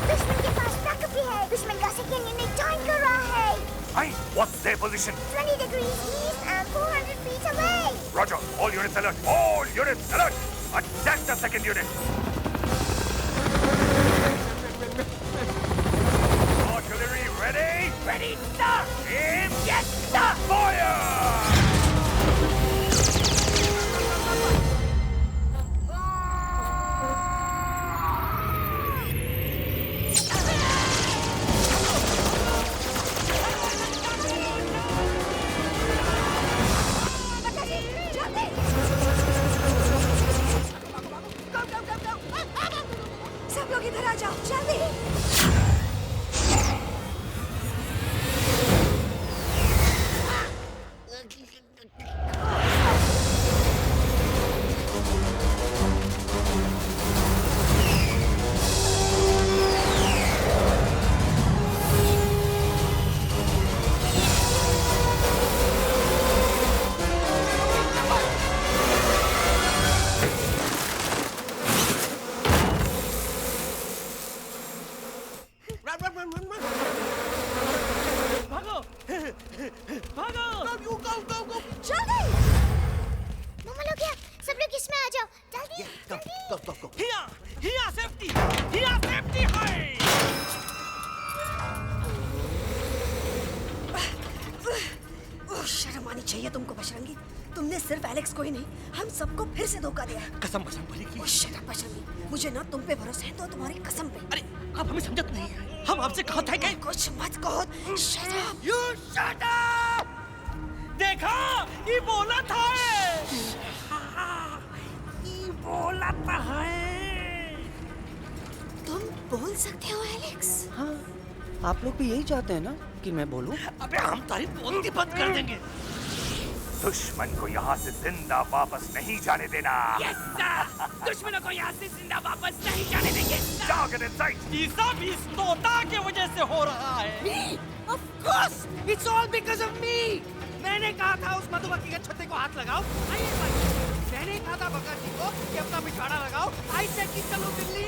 दुश्मन के पास बैकअप भी है। दुश्मन का सेकेंड यूनिट जॉइन कर रहा है। Hey, what's their position? 20 degrees east and 400 feet away. Roger, all units alert. All units alert. Attack the second unit. Artillery ready? Ready, sir. Aim. Yes, sir. Fire! सब लोग इधर आ जाओ, जल्दी। चाहिए तुमको बजरंगी। तुमने सिर्फ एलेक्स को ही नहीं, हम सबको फिर से धोखा दिया है। कसम कसम भली की। शट अप बजरंगी, मुझे ना तुम पे भरोसा है तो तुम्हारी कसम पे। अरे आप हमें समझत नहीं है, हम आपसे कहा था कि कुछ मत कहो। Shut up. You shut up. देखा, ये बोला था। बोला तो है। तुम बोल सकते हो एलेक्स? हाँ, आप लोग भी यही चाहते हैं ना कि मैं बोलूं? अबे हम तारीफ बोलती बंद कर देंगे। दुश्मन को यहाँ से जिंदा वापस नहीं जाने देना। Yes, sir! दुश्मनों को यहाँ से जिंदा वापस नहीं जाने देंगे। जाओ get inside! ये सब इस तोता की वजह से हो रहा है। Me? Of course! It's all because of me! मैंने कहा था उस मधुमक्खी के छत्ते को हाथ लगाओ। आइए भाई। मैंने कहा था बकर जी को कि अपना पिछवाड़ा लगाओ। आई सेड कि चलो बिल्ली।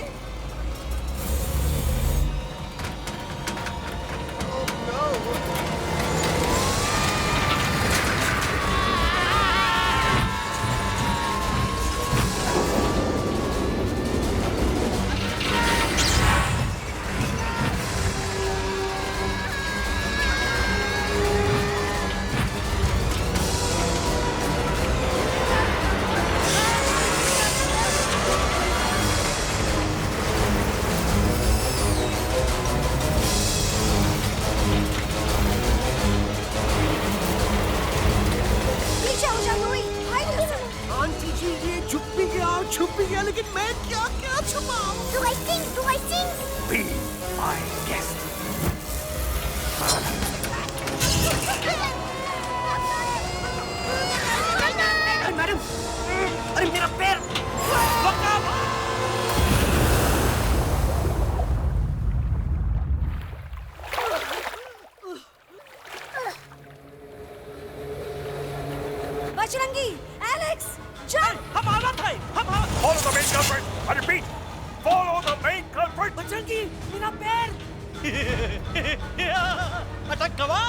आंटी जी ये छुप भी गया लेकिन मैं क्या छुपाऊं? Do I sing? Be my guest. Madam, अरे मेरा पैर! बजरंगी, एलेक्स, चल! हम आवा थे, Follow the main culprit. I repeat, follow the main culprit. Bajrangi, मेरा पैर! अटक गवा।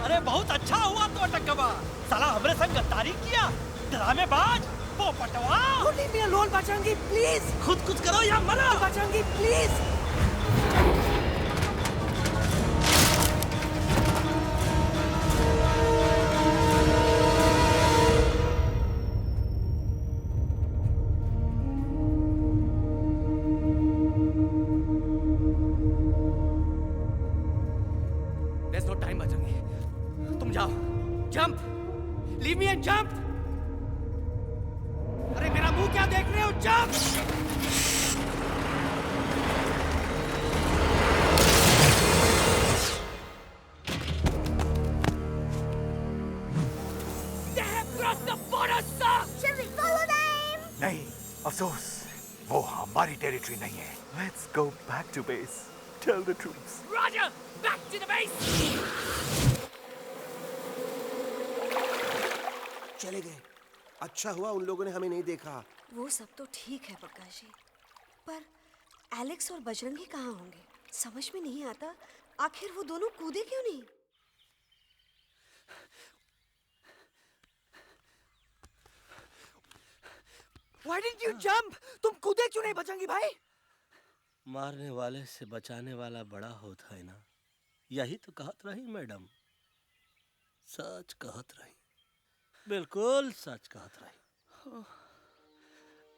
अरे बहुत अच्छा हुआ तो अटक गवा। साला हमरे संग गद्दारी किया, ड्रामेबाज, पोपटवा। Leave me alone, Bajrangi, please! खुद कुछ करो या मरो। Bajrangi, please! There's no time, Bajrangi. तुम जाओ, jump, leave me and jump। अरे मेरा मुंह क्या देख रहे हो? Jump! They have crossed the border, sir! Shall we follow them? नहीं, अफसोस, वो हमारी टेरिटरी नहीं है। Let's go back to base. Tell the troops. Roger! Back to the base! चले गए। अच्छा हुआ उन लोगों ने हमें नहीं देखा। वो सब तो ठीक है प्रकाश जी, पर एलेक्स और बजरंगी कहाँ होंगे? समझ में नहीं आता आखिर वो दोनों कूदे क्यों नहीं? Why didn't you jump? तुम कूदे क्यों नहीं बजरंगी भाई? मारने वाले से बचाने वाला बड़ा होता है ना। यही तो कहत रही मैडम। सच कहत रही, बिल्कुल सच कहत रही।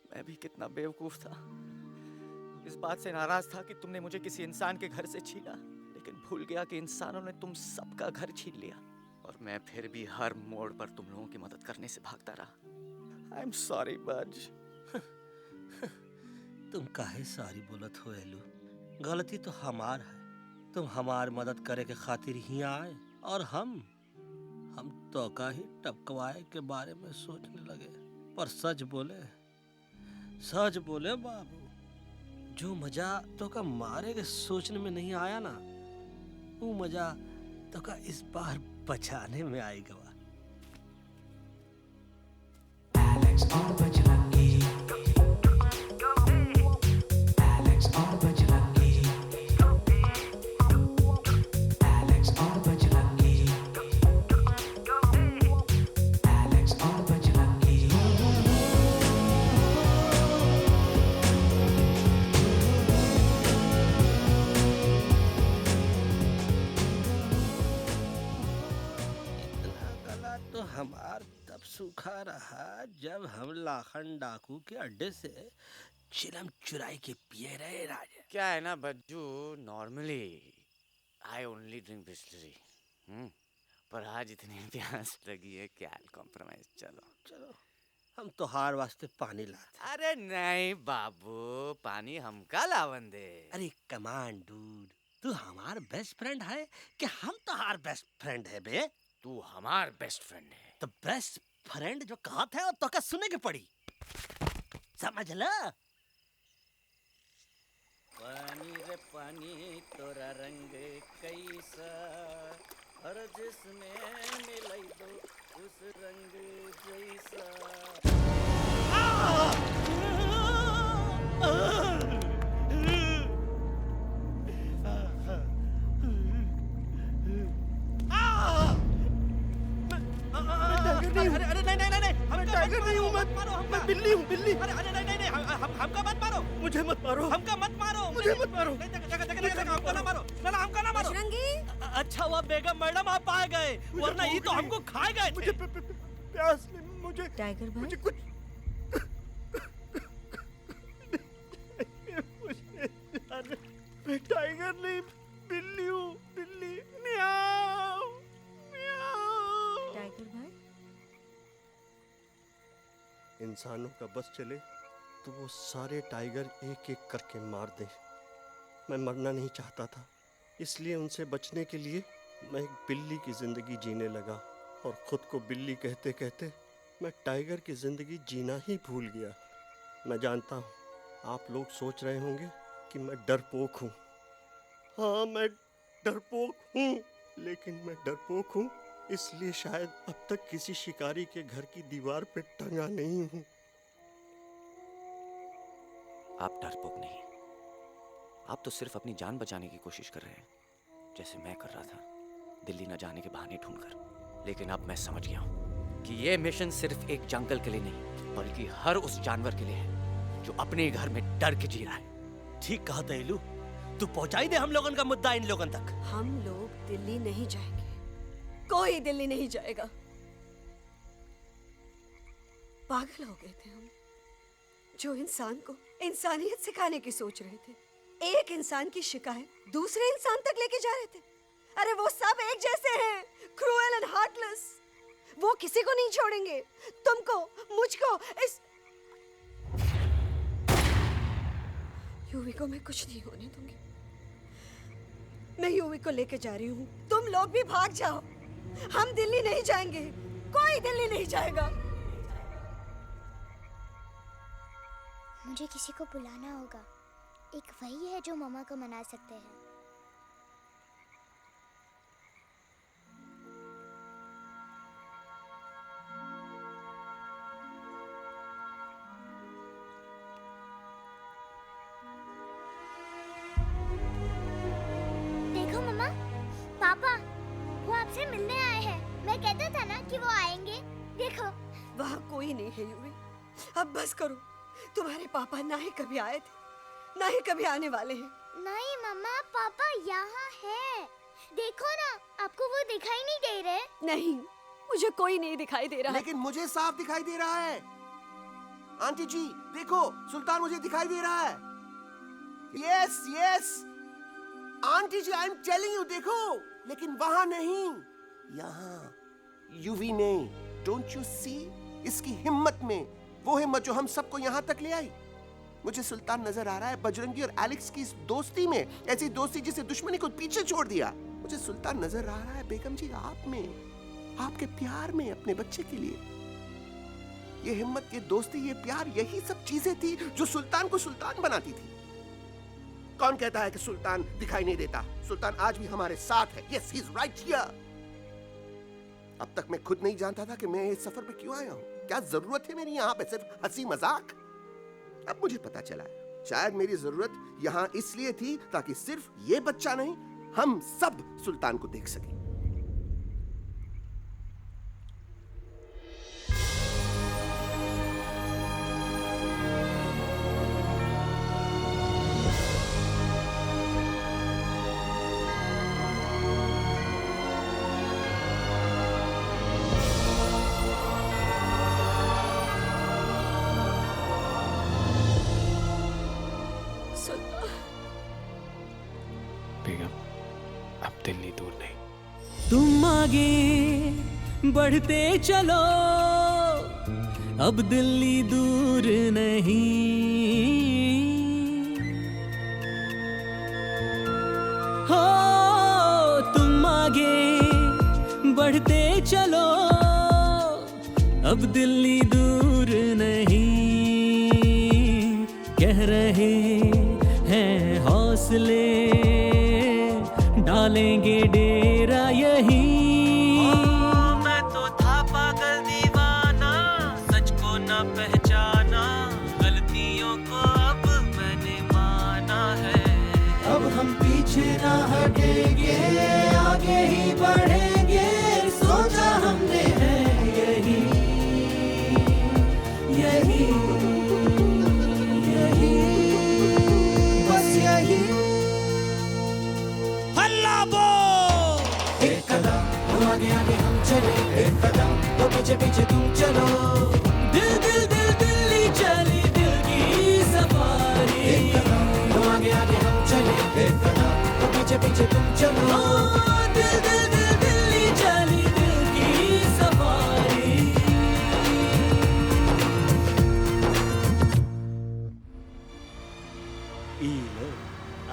मैं भी कितना बेवकूफ था। इस बात से नाराज था कि तुमने मुझे किसी इंसान के घर से छीना, लेकिन भूल गया कि इंसानों ने तुम सबका घर छीन लिया और मैं फिर भी हर मोड़ पर तुम लोगों की मदद करने से भागता रहा। I'm sorry, बज। तुम काहे सारी बोलत हो एलू? गलती तो हमार है। तुम हमार मदद करे के खातिर ही आए और हम तो का ही टपकवाए के बारे में सोचने लगे। पर सच बोले बाबू, जो मजा तो का मारे के सोचने में नहीं आया ना, वो मजा तो का इस बार बचाने में आएगा। एलेक्स और बजरंगी, एलेक्स और बजरंगी, एलेक्स और बजरंगी, एलेक्स और बजरंगी। गला तो हमार तब सूखा रहा जब हम लाखन डाकू के अड्डे से चिलम चुराई के पिए रहे राजा। क्या है ना Bajju, normally I only drink Bisleri, पर आज इतनी प्यास लगी है क्या कॉम्प्रोमाइज। चलो चलो हम तोहार वास्ते पानी लाते। अरे नहीं बाबू, पानी हमका लावन दे। अरे कमान डूड, तू हमार बेस्ट फ्रेंड है कि हम तोहार बेस्ट फ्रेंड है बे? तू हमार बेस्ट फ्रेंड है। तो बेस्ट फ्रेंड जो कहत है तो का सुने के पड़ी, समझ ला। पानी रे पानी तोरा रंग कैसा, हर जिसमें मिलाई दो उस रंग जैसा। अरे नहीं, मैं टाइगर नहीं हूँ, मैं बिल्ली हूँ, बिल्ली। अरे नहीं, हमका मत मारो, मुझे मत मारो, हमका मत मारो, मुझे मत मारो, हमका ना मारो, ना हमका ना मारो। अच्छा हुआ बेगम मैडम आप आ गए, वरना ये तो हमको खा गए। मुझे प्यास नहीं, मुझे टाइगर भाई, मुझे कुछ मैं टाइगर नहीं, बिल्ली हूँ, बिल्ली। म्याऊ म्याऊ। टाइगर भाई, इंसानों का बस चले तो वो सारे टाइगर एक एक करके मार दे। मैं मरना नहीं चाहता था, इसलिए उनसे बचने के लिए मैं एक बिल्ली की जिंदगी जीने लगा, और खुद को बिल्ली कहते कहते मैं टाइगर की जिंदगी जीना ही भूल गया। मैं जानता हूँ आप लोग सोच रहे होंगे कि मैं डरपोक हूँ। हाँ, मैं डरपोक हूँ, लेकिन मैं डरपोक हूँ इसलिए शायद अब तक किसी शिकारी के घर की दीवार पे टंगा नहीं हूँ। आप डरपोक नहीं, आप तो सिर्फ अपनी जान बचाने की कोशिश कर रहे हैं, जैसे मैं कर रहा था दिल्ली न जाने के बहाने ढूंढकर। लेकिन अब मैं समझ गया हूँ कि ये मिशन सिर्फ एक जंगल के लिए नहीं, बल्कि हर उस जानवर के लिए है जो अपने घर में डर के जी रहा है। ठीक कहा तैलू, तू पहुंचाई दे हम लोगों का मुद्दा इन लोगों तक। हम लोग दिल्ली नहीं जाएंगे, कोई दिल्ली नहीं जाएगा। पागल हो गए थे हम, जो इंसान को इंसानियत सिखाने की सोच रहे थे, एक इंसान की शिकायत दूसरे इंसान तक लेके जा रहे थे। अरे वो सब एक जैसे हैं, क्रूएल एंड हार्टलेस। वो किसी को नहीं छोड़ेंगे, तुमको, मुझको, इस यूवी को मैं कुछ नहीं होने दूंगी। मैं यूवी को लेके जा रही हूँ, तुम लोग भी भाग जाओ। हम दिल्ली नहीं जाएंगे, कोई दिल्ली नहीं जाएगा। मुझे किसी को बुलाना होगा, एक वही है जो मम्मा को मना सकते हैं। देखो मम्मा, पापा वो आपसे मिलने आए हैं। मैं कहता था ना कि वो आएंगे। देखो वहाँ कोई नहीं है यूवी, अब बस करो। तुम्हारे पापा ना ही कभी आए थे, ना ही कभी आने वाले हैं। नहीं मम्मा, पापा यहाँ है। देखो ना, आपको वो दिखाई नहीं दे रहे? नहीं, मुझे कोई नहीं दिखाई दे रहा। लेकिन मुझे साफ दिखाई दे रहा है। आंटी जी देखो, सुल्तान मुझे दिखाई दे रहा है। Yes yes aunty ji, I am telling you, देखो। लेकिन वहां नहीं, यहाँ यूवी नहीं। Don't you see? इसकी हिम्मत में, वो हिम्मत जो हम सबको यहाँ तक ले आई। मुझे सुल्तान नजर आ रहा है बजरंगी और एलेक्स की इस दोस्ती में, ऐसी दोस्ती जिसे दुश्मनी को पीछे छोड़ दिया। मुझे सुल्तान नजर आ रहा है बेगम जी आप में, आपके प्यार में अपने बच्चे के लिए। ये हिम्मत, ये दोस्ती, ये प्यार, यही सब चीजें थी जो सुल्तान को सुल्तान बनाती थी। कौन कहता है कि सुल्तान दिखाई नहीं देता? सुल्तान आज भी हमारे साथ है। Yes, he is right here. अब तक मैं खुद नहीं जानता था कि मैं इस सफर पे क्यों आया हूँ। क्या जरूरत है मेरी यहाँ पे सिर्फ हंसी मजाक? अब मुझे पता चला है, शायद मेरी जरूरत यहाँ इसलिए थी ताकि सिर्फ ये बच्चा नहीं, हम सब सुल्तान को देख सकें। बेगम, अब दिल्ली दूर नहीं। तुम आगे बढ़ते चलो, अब दिल्ली दूर नहीं, हो तुम आगे बढ़ते चलो, अब दिल्ली दूर नहीं, कह रहे हैं हौसले, डालेंगे डेरा यही। मैं तो था पागल दीवाना, सच को ना पहचाना, गलतियों को अब मैंने माना है। अब हम पीछे ना हटेंगे, आगे ही बढ़ेंगे, सोचा हमने है यही यही यही, बस यही। हल्ला बोल। एक कदम तो आगे आगे हम चले, एक कदम तो पीछे पीछे तुम चलो, दिल दिल दिल दिल्ली चली दिल की सफारी। एक कदम तो आगे आगे हम चले, एक कदम तो पीछे पीछे तुम चलो, दिल दिल दिल दिल्ली चली दिल की सफारी।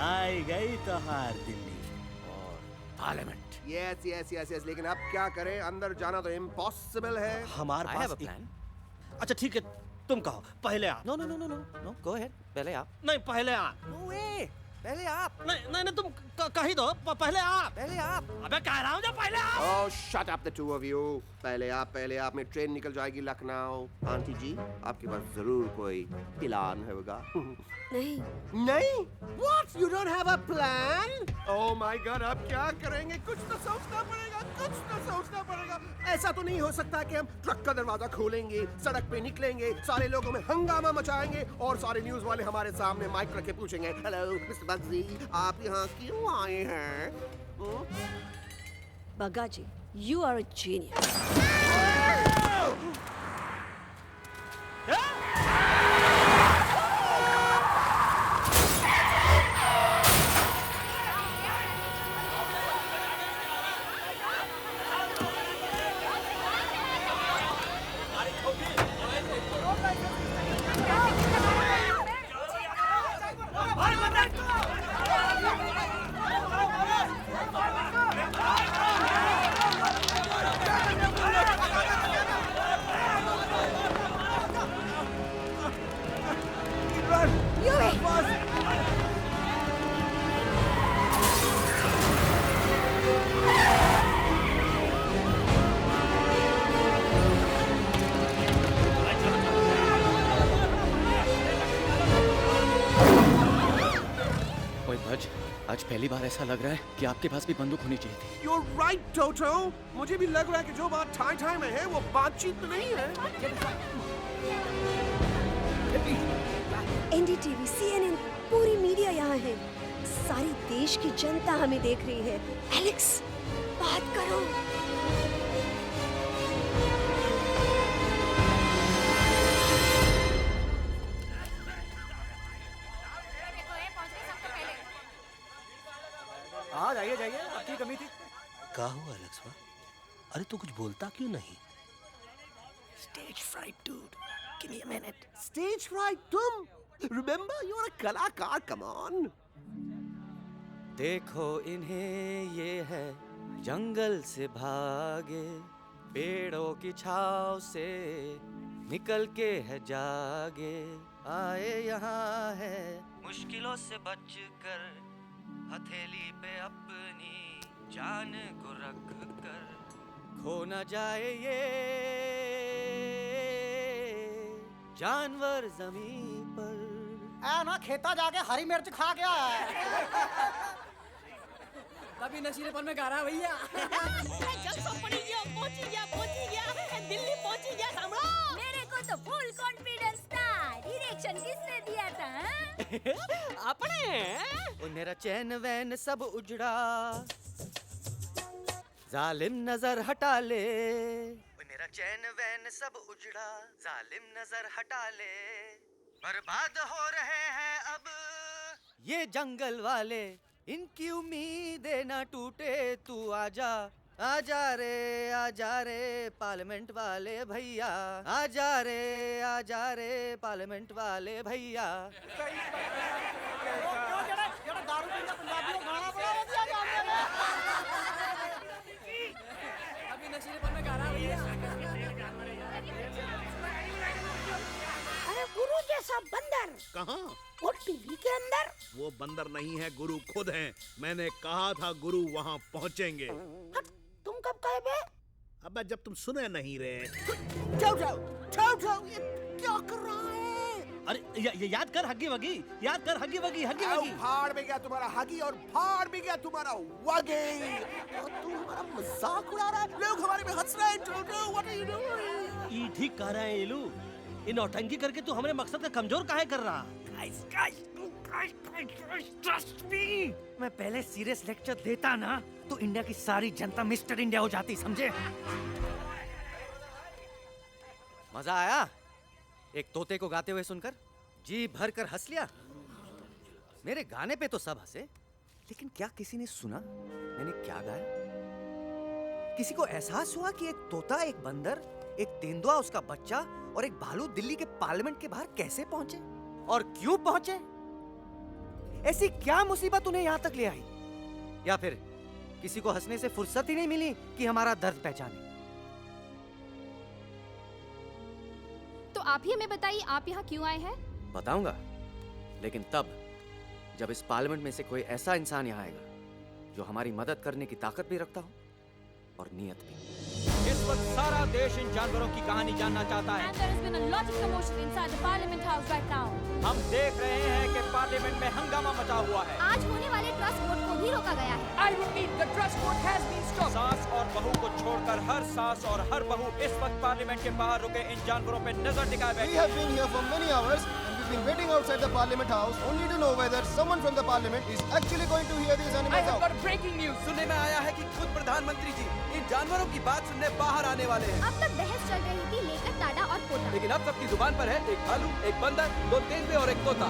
आई गई तो हार दिल्ली और parliament. Yes yes yes yes, लेकिन अब क्या करें, अंदर जाना तो इम्पॉसिबल है। हमारे I have pass a plan. अच्छा ठीक है, तुम कहो पहले आप। No no no no no no, go ahead, पहले आप। नहीं पहले आप। नो वे, पहले आप। नहीं नहीं नहीं, तुम कही दो पहले आप। पहले आप। अबे कह रहा हूँ जो पहले आप। Oh, shut up the two of you. पहले आप में ट्रेन निकल जाएगी लखनऊ। आंटी जी, आपके पास जरूर कोई प्लान होगा। नहीं नहीं? What? You don't have a plan? Oh my God, अब क्या करेंगे? कुछ तो सोचना पड़ेगा, कुछ तो सोचना पड़ेगा। ऐसा तो नहीं हो सकता कि हम ट्रक का दरवाजा खोलेंगे, सड़क पे निकलेंगे, सारे लोगों में हंगामा मचाएंगे और सारे न्यूज वाले हमारे सामने माइक रख के पूछेंगे, हेलो मिस्टर बग्जी, आप यहाँ क्यों आए हैं? बग्गा जी, you are a genius. आज पहली बार ऐसा लग रहा है कि आपके पास भी बंदूक होनी चाहिए थी। You're right, Toto. मुझे भी लग रहा है कि जो बात ठाई ठाई में है वो बातचीत नहीं है। NDTV, CNN, पूरी मीडिया यहाँ है। सारी देश की जनता हमें देख रही है। एलेक्स, बात करो। हाँ जाइए जाइए, आपकी कमी थी। क्या हुआ एलेक्स? अरे तू कुछ बोलता क्यों नहीं? Stage fright, dude. Give me a minute. Stage fright, तुम? Remember, you're a कलाकार. Come on. देखो इन्हें, ये है जंगल से भागे, पेड़ों की छाव से निकल के है जागे, आए यहाँ है मुश्किलों से बचकर, हथेली पे अपनी जान को रख कर, खो न जाए ये जानवर जमीन पर। ना खेता जाके हरी मिर्च खा गया है। तभी नशीलेपन में गा रहा है भैया। दिल्ली पहुंची गया, सामने मेरे को तो फुल कॉन्फिडेंस था। डायरेक्शन किसने दिया था? अपने। मेरा चैन वैन सब उजड़ा, जालिम नजर हटा ले। मेरा चैन वैन सब उजड़ा, जालिम नजर हटा ले, बर्बाद हो रहे हैं अब ये जंगल वाले, इनकी उम्मीदें ना टूटे, तू आजा आजा रे पार्लियामेंट वाले भैया, आजा रे पार्लियामेंट वाले भैया। अरे गुरु जैसा बंदर कहाँ? वो टीवी के अंदर। वो बंदर नहीं है, गुरु खुद हैं। मैंने कहा था गुरु वहाँ पहुँचेंगे। तुम कब कहे बे? अबे जब तुम सुने नहीं रहे। जाओ ये क्या कर रहा है? अरे याद कर हगी वगी, याद कर हगी वगी। फाड़ भी गया तुम्हारा हगी और फाड़ भी गया तुम्हारा वगी। और तू हमारा मजाक उड़ा रहा है, लोग हमारे में हंस रहे हैं। What are you doing? ये ठीक कह रहे हैं ये लोग। इन नौटंकी करके तू हमारे मकसद का कमजोर काहे कर रहा? ट्रस्ट मी, मैं पहले सीरियस लेक्चर देता ना तो इंडिया की सारी जनता मिस्टर इंडिया हो जाती, समझे? मजा आया एक तोते को गाते हुए सुनकर? जी भर कर हंस लिया। मेरे गाने पे तो सब हंसे, लेकिन क्या किसी ने सुना मैंने क्या गाया? किसी को एहसास हुआ कि एक तोता, एक बंदर, एक तेंदुआ, उसका बच्चा और एक भालू दिल्ली के पार्लियामेंट के बाहर कैसे पहुंचे और क्यों पहुंचे? ऐसी क्या मुसीबत उन्हें यहां तक ले आई? या फिर किसी को हंसने से फुर्सत ही नहीं मिली कि हमारा दर्द पहचाने? तो आप ही हमें बताइए, आप यहाँ क्यों आए हैं? बताऊंगा, लेकिन तब जब इस पार्लियामेंट में से कोई ऐसा इंसान यहाँ आएगा जो हमारी मदद करने की ताकत भी रखता हो और नियत भी। इस वक्त सारा देश इन जानवरों की कहानी जानना चाहता है। And there has been a lot of commotion inside the Parliament House right now. हम देख रहे हैं कि पार्लियामेंट में हंगामा मचा हुआ है। आज होने वाले ट्रस्ट वोट को भी रोका गया है। I repeat, the trust vote has been stopped. सास और बहू को छोड़कर हर सास और हर बहू इस वक्त पार्लियामेंट के बाहर रुके इन जानवरों पे नजर टिकाए बैठे। We have been here for many hours and we've been waiting outside the Parliament House only to know whether someone from the Parliament is actually going to hear these animals out. I have got breaking news. सुनने में आया है कि खुद प्रधानमंत्री जी इन जानवरों की बात सुनने बाहर आने वाले हैं। अब तक बहस चल रही थी लेकर टाडा और पोता, लेकिन अब सबकी जुबान पर है एक भालू, एक बंदर, दो तेंदुए और एक तोता।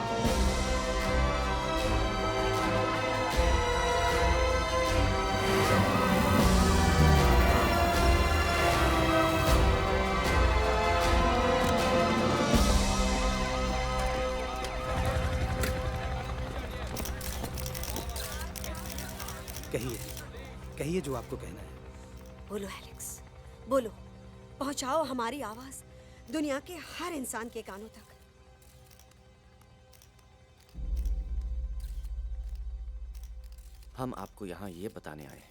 कहिए जो आपको कहना है। बोलो एलेक्स, बोलो, पहुंचाओ हमारी आवाज दुनिया के हर इंसान के कानों तक। हम आपको यहाँ ये बताने आए हैं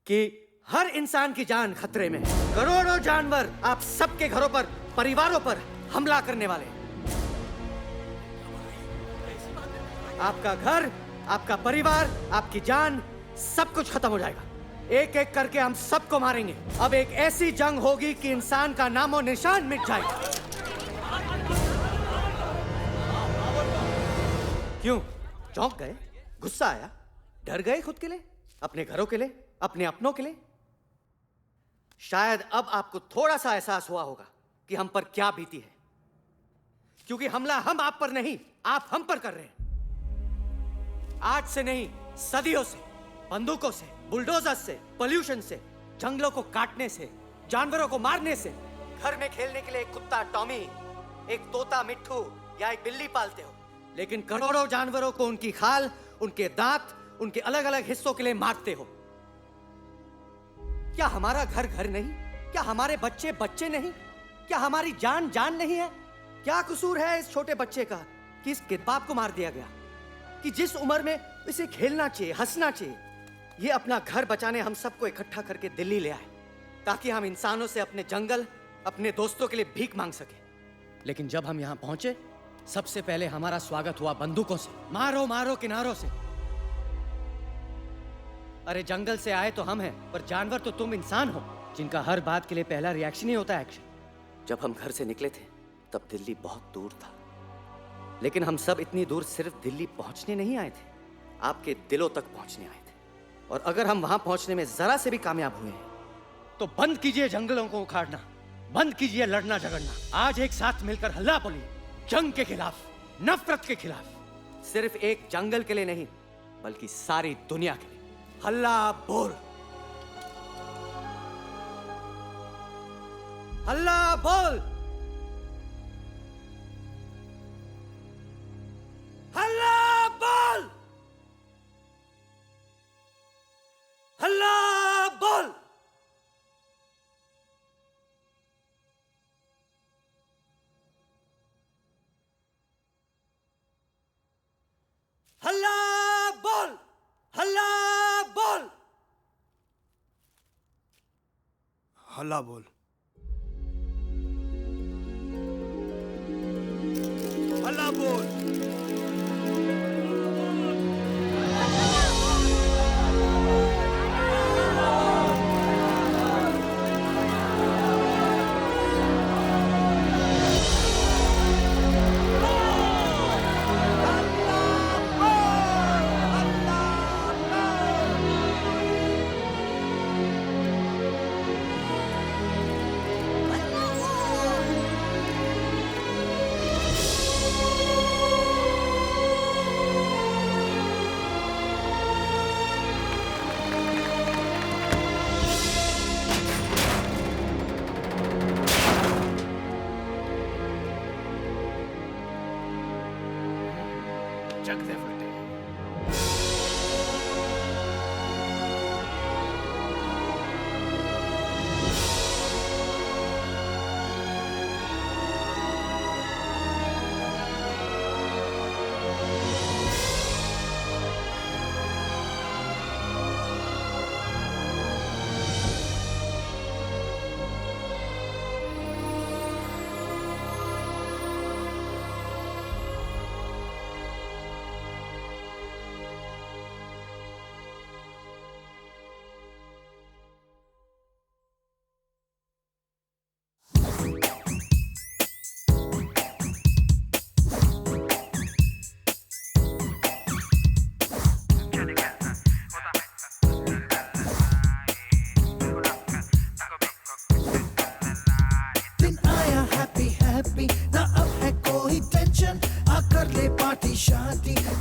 कि हर इंसान की जान खतरे में है। करोड़ों जानवर आप सबके घरों पर, परिवारों पर हमला करने वाले हैं। आपका घर, आपका परिवार, आपकी जान, सब कुछ खत्म हो जाएगा। एक एक करके हम सबको मारेंगे। अब एक ऐसी जंग होगी कि इंसान का नामो निशान मिट जाएगा। क्यों चौंक गए? गुस्सा आया? डर गए खुद के लिए, अपने घरों के लिए, अपने अपनों के लिए? शायद अब आपको थोड़ा सा एहसास हुआ होगा कि हम पर क्या बीती है, क्योंकि हमला हम आप पर नहीं, आप हम पर कर रहे हैं। आज से नहीं, सदियों से, बंदूकों से, बुलडोजर से, पोल्यूशन से, जंगलों को काटने से, जानवरों को मारने से। घर में खेलने के लिए एक कुत्ता टॉमी, एक तोता मिट्ठू या एक बिल्ली पालते हो, लेकिन करोड़ों जानवरों को उनकी खाल, उनके दांत, उनके अलग अलग हिस्सों के लिए मारते हो। क्या हमारा घर घर नहीं? क्या हमारे बच्चे बच्चे नहीं? क्या हमारी जान जान नहीं है? क्या कसूर है इस छोटे बच्चे का कि इसके बाप को मार दिया गया, कि जिस उम्र में इसे खेलना चाहिए, हंसना चाहिए? ये अपना घर बचाने हम सबको इकट्ठा करके दिल्ली ले आए ताकि हम इंसानों से अपने जंगल, अपने दोस्तों के लिए भीख मांग सके। लेकिन जब हम यहाँ पहुंचे, सबसे पहले हमारा स्वागत हुआ बंदूकों से। मारो मारो किनारों से। अरे जंगल से आए तो हम हैं, पर जानवर तो तुम इंसान हो, जिनका हर बात के लिए पहला रिएक्शन ही होता है एक्शन। जब हम घर से निकले थे तब दिल्ली बहुत दूर था, लेकिन हम सब इतनी दूर सिर्फ दिल्ली पहुंचने नहीं आए थे, आपके दिलों तक पहुंचने आए थे। और अगर हम वहां पहुंचने में जरा से भी कामयाब हुए हैं तो बंद कीजिए जंगलों को उखाड़ना, बंद कीजिए लड़ना झगड़ना। आज एक साथ मिलकर हल्ला बोलिए, जंग के खिलाफ, नफरत के खिलाफ। सिर्फ एक जंगल के लिए नहीं, बल्कि सारी दुनिया के लिए। हल्ला बोल, हल्ला बोल, हल्ला बोल, हल्ला बोल। हल्ला बोल, हल्ला बोल, हल्ला बोल, हल्ला बोल।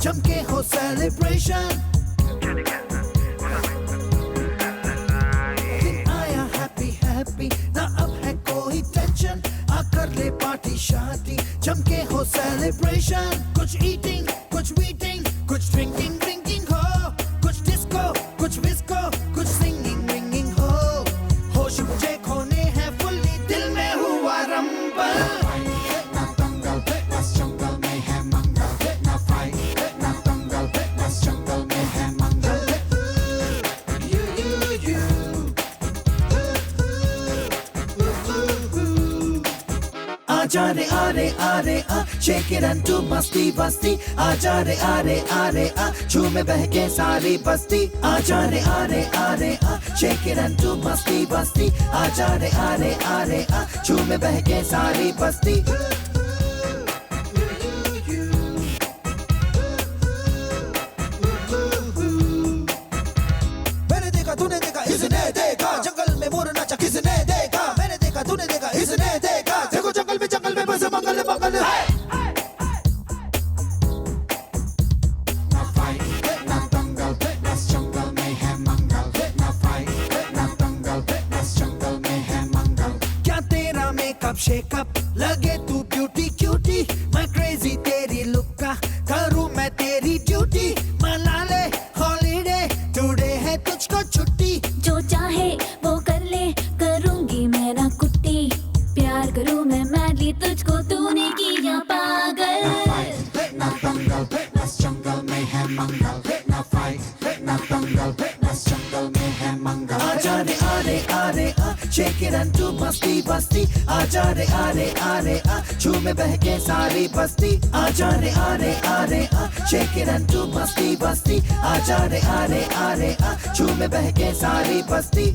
जमके हो सेलिब्रेशन आया हैप्पी हैप्पी ना अब है कोई टेंशन आकर ले पार्टी शादी जमके हो सेलिब्रेशन कुछ ईटिंग कुछ मीटिंग कुछ ड्रिंकिंग ड्रिंकिंग हो कुछ डिस्को कुछ विस्को कुछ सिंगिंग रिंगिंग हो होश मुझे खोने हैं फुल्ली दिल में हुआ रंबल आरे आ shake it and do मस्ती बस्ती आजा रे आरे आ झूमे बहके सारी बस्ती आजा रे आरे आ shake it and do मस्ती बस्ती आजा रे आरे आ झूमे बहके सारी बस्ती मैंने देखा तूने देखा इसने देखा जंगल में मोर नाचा किसने देखा मैंने देखा तूने देखा इसने देखा देखो जंगल में बस मंगल मंगल क्या तेरा मेकअप शेकअप लगे तू ब्यूटी क्यूटी मैं क्रेजी तेरी लुक का करूं मैं तेरी ड्यूटी मना ले हॉलीडे टुडे है तुझको छुट्टी जो चाहे वो कर ले करूंगी मैं ना कुट्टी प्यार करूं मैं मैडली तुझको तूने किया पागल आजा रे आरे आ shake it and do मस्ती बस्ती आजा रे आरे आ झूमे बहके सारी बस्ती आजा रे आरे आ shake it and do मस्ती बस्ती आजा रे आरे आ झूमे बहके सारी बस्ती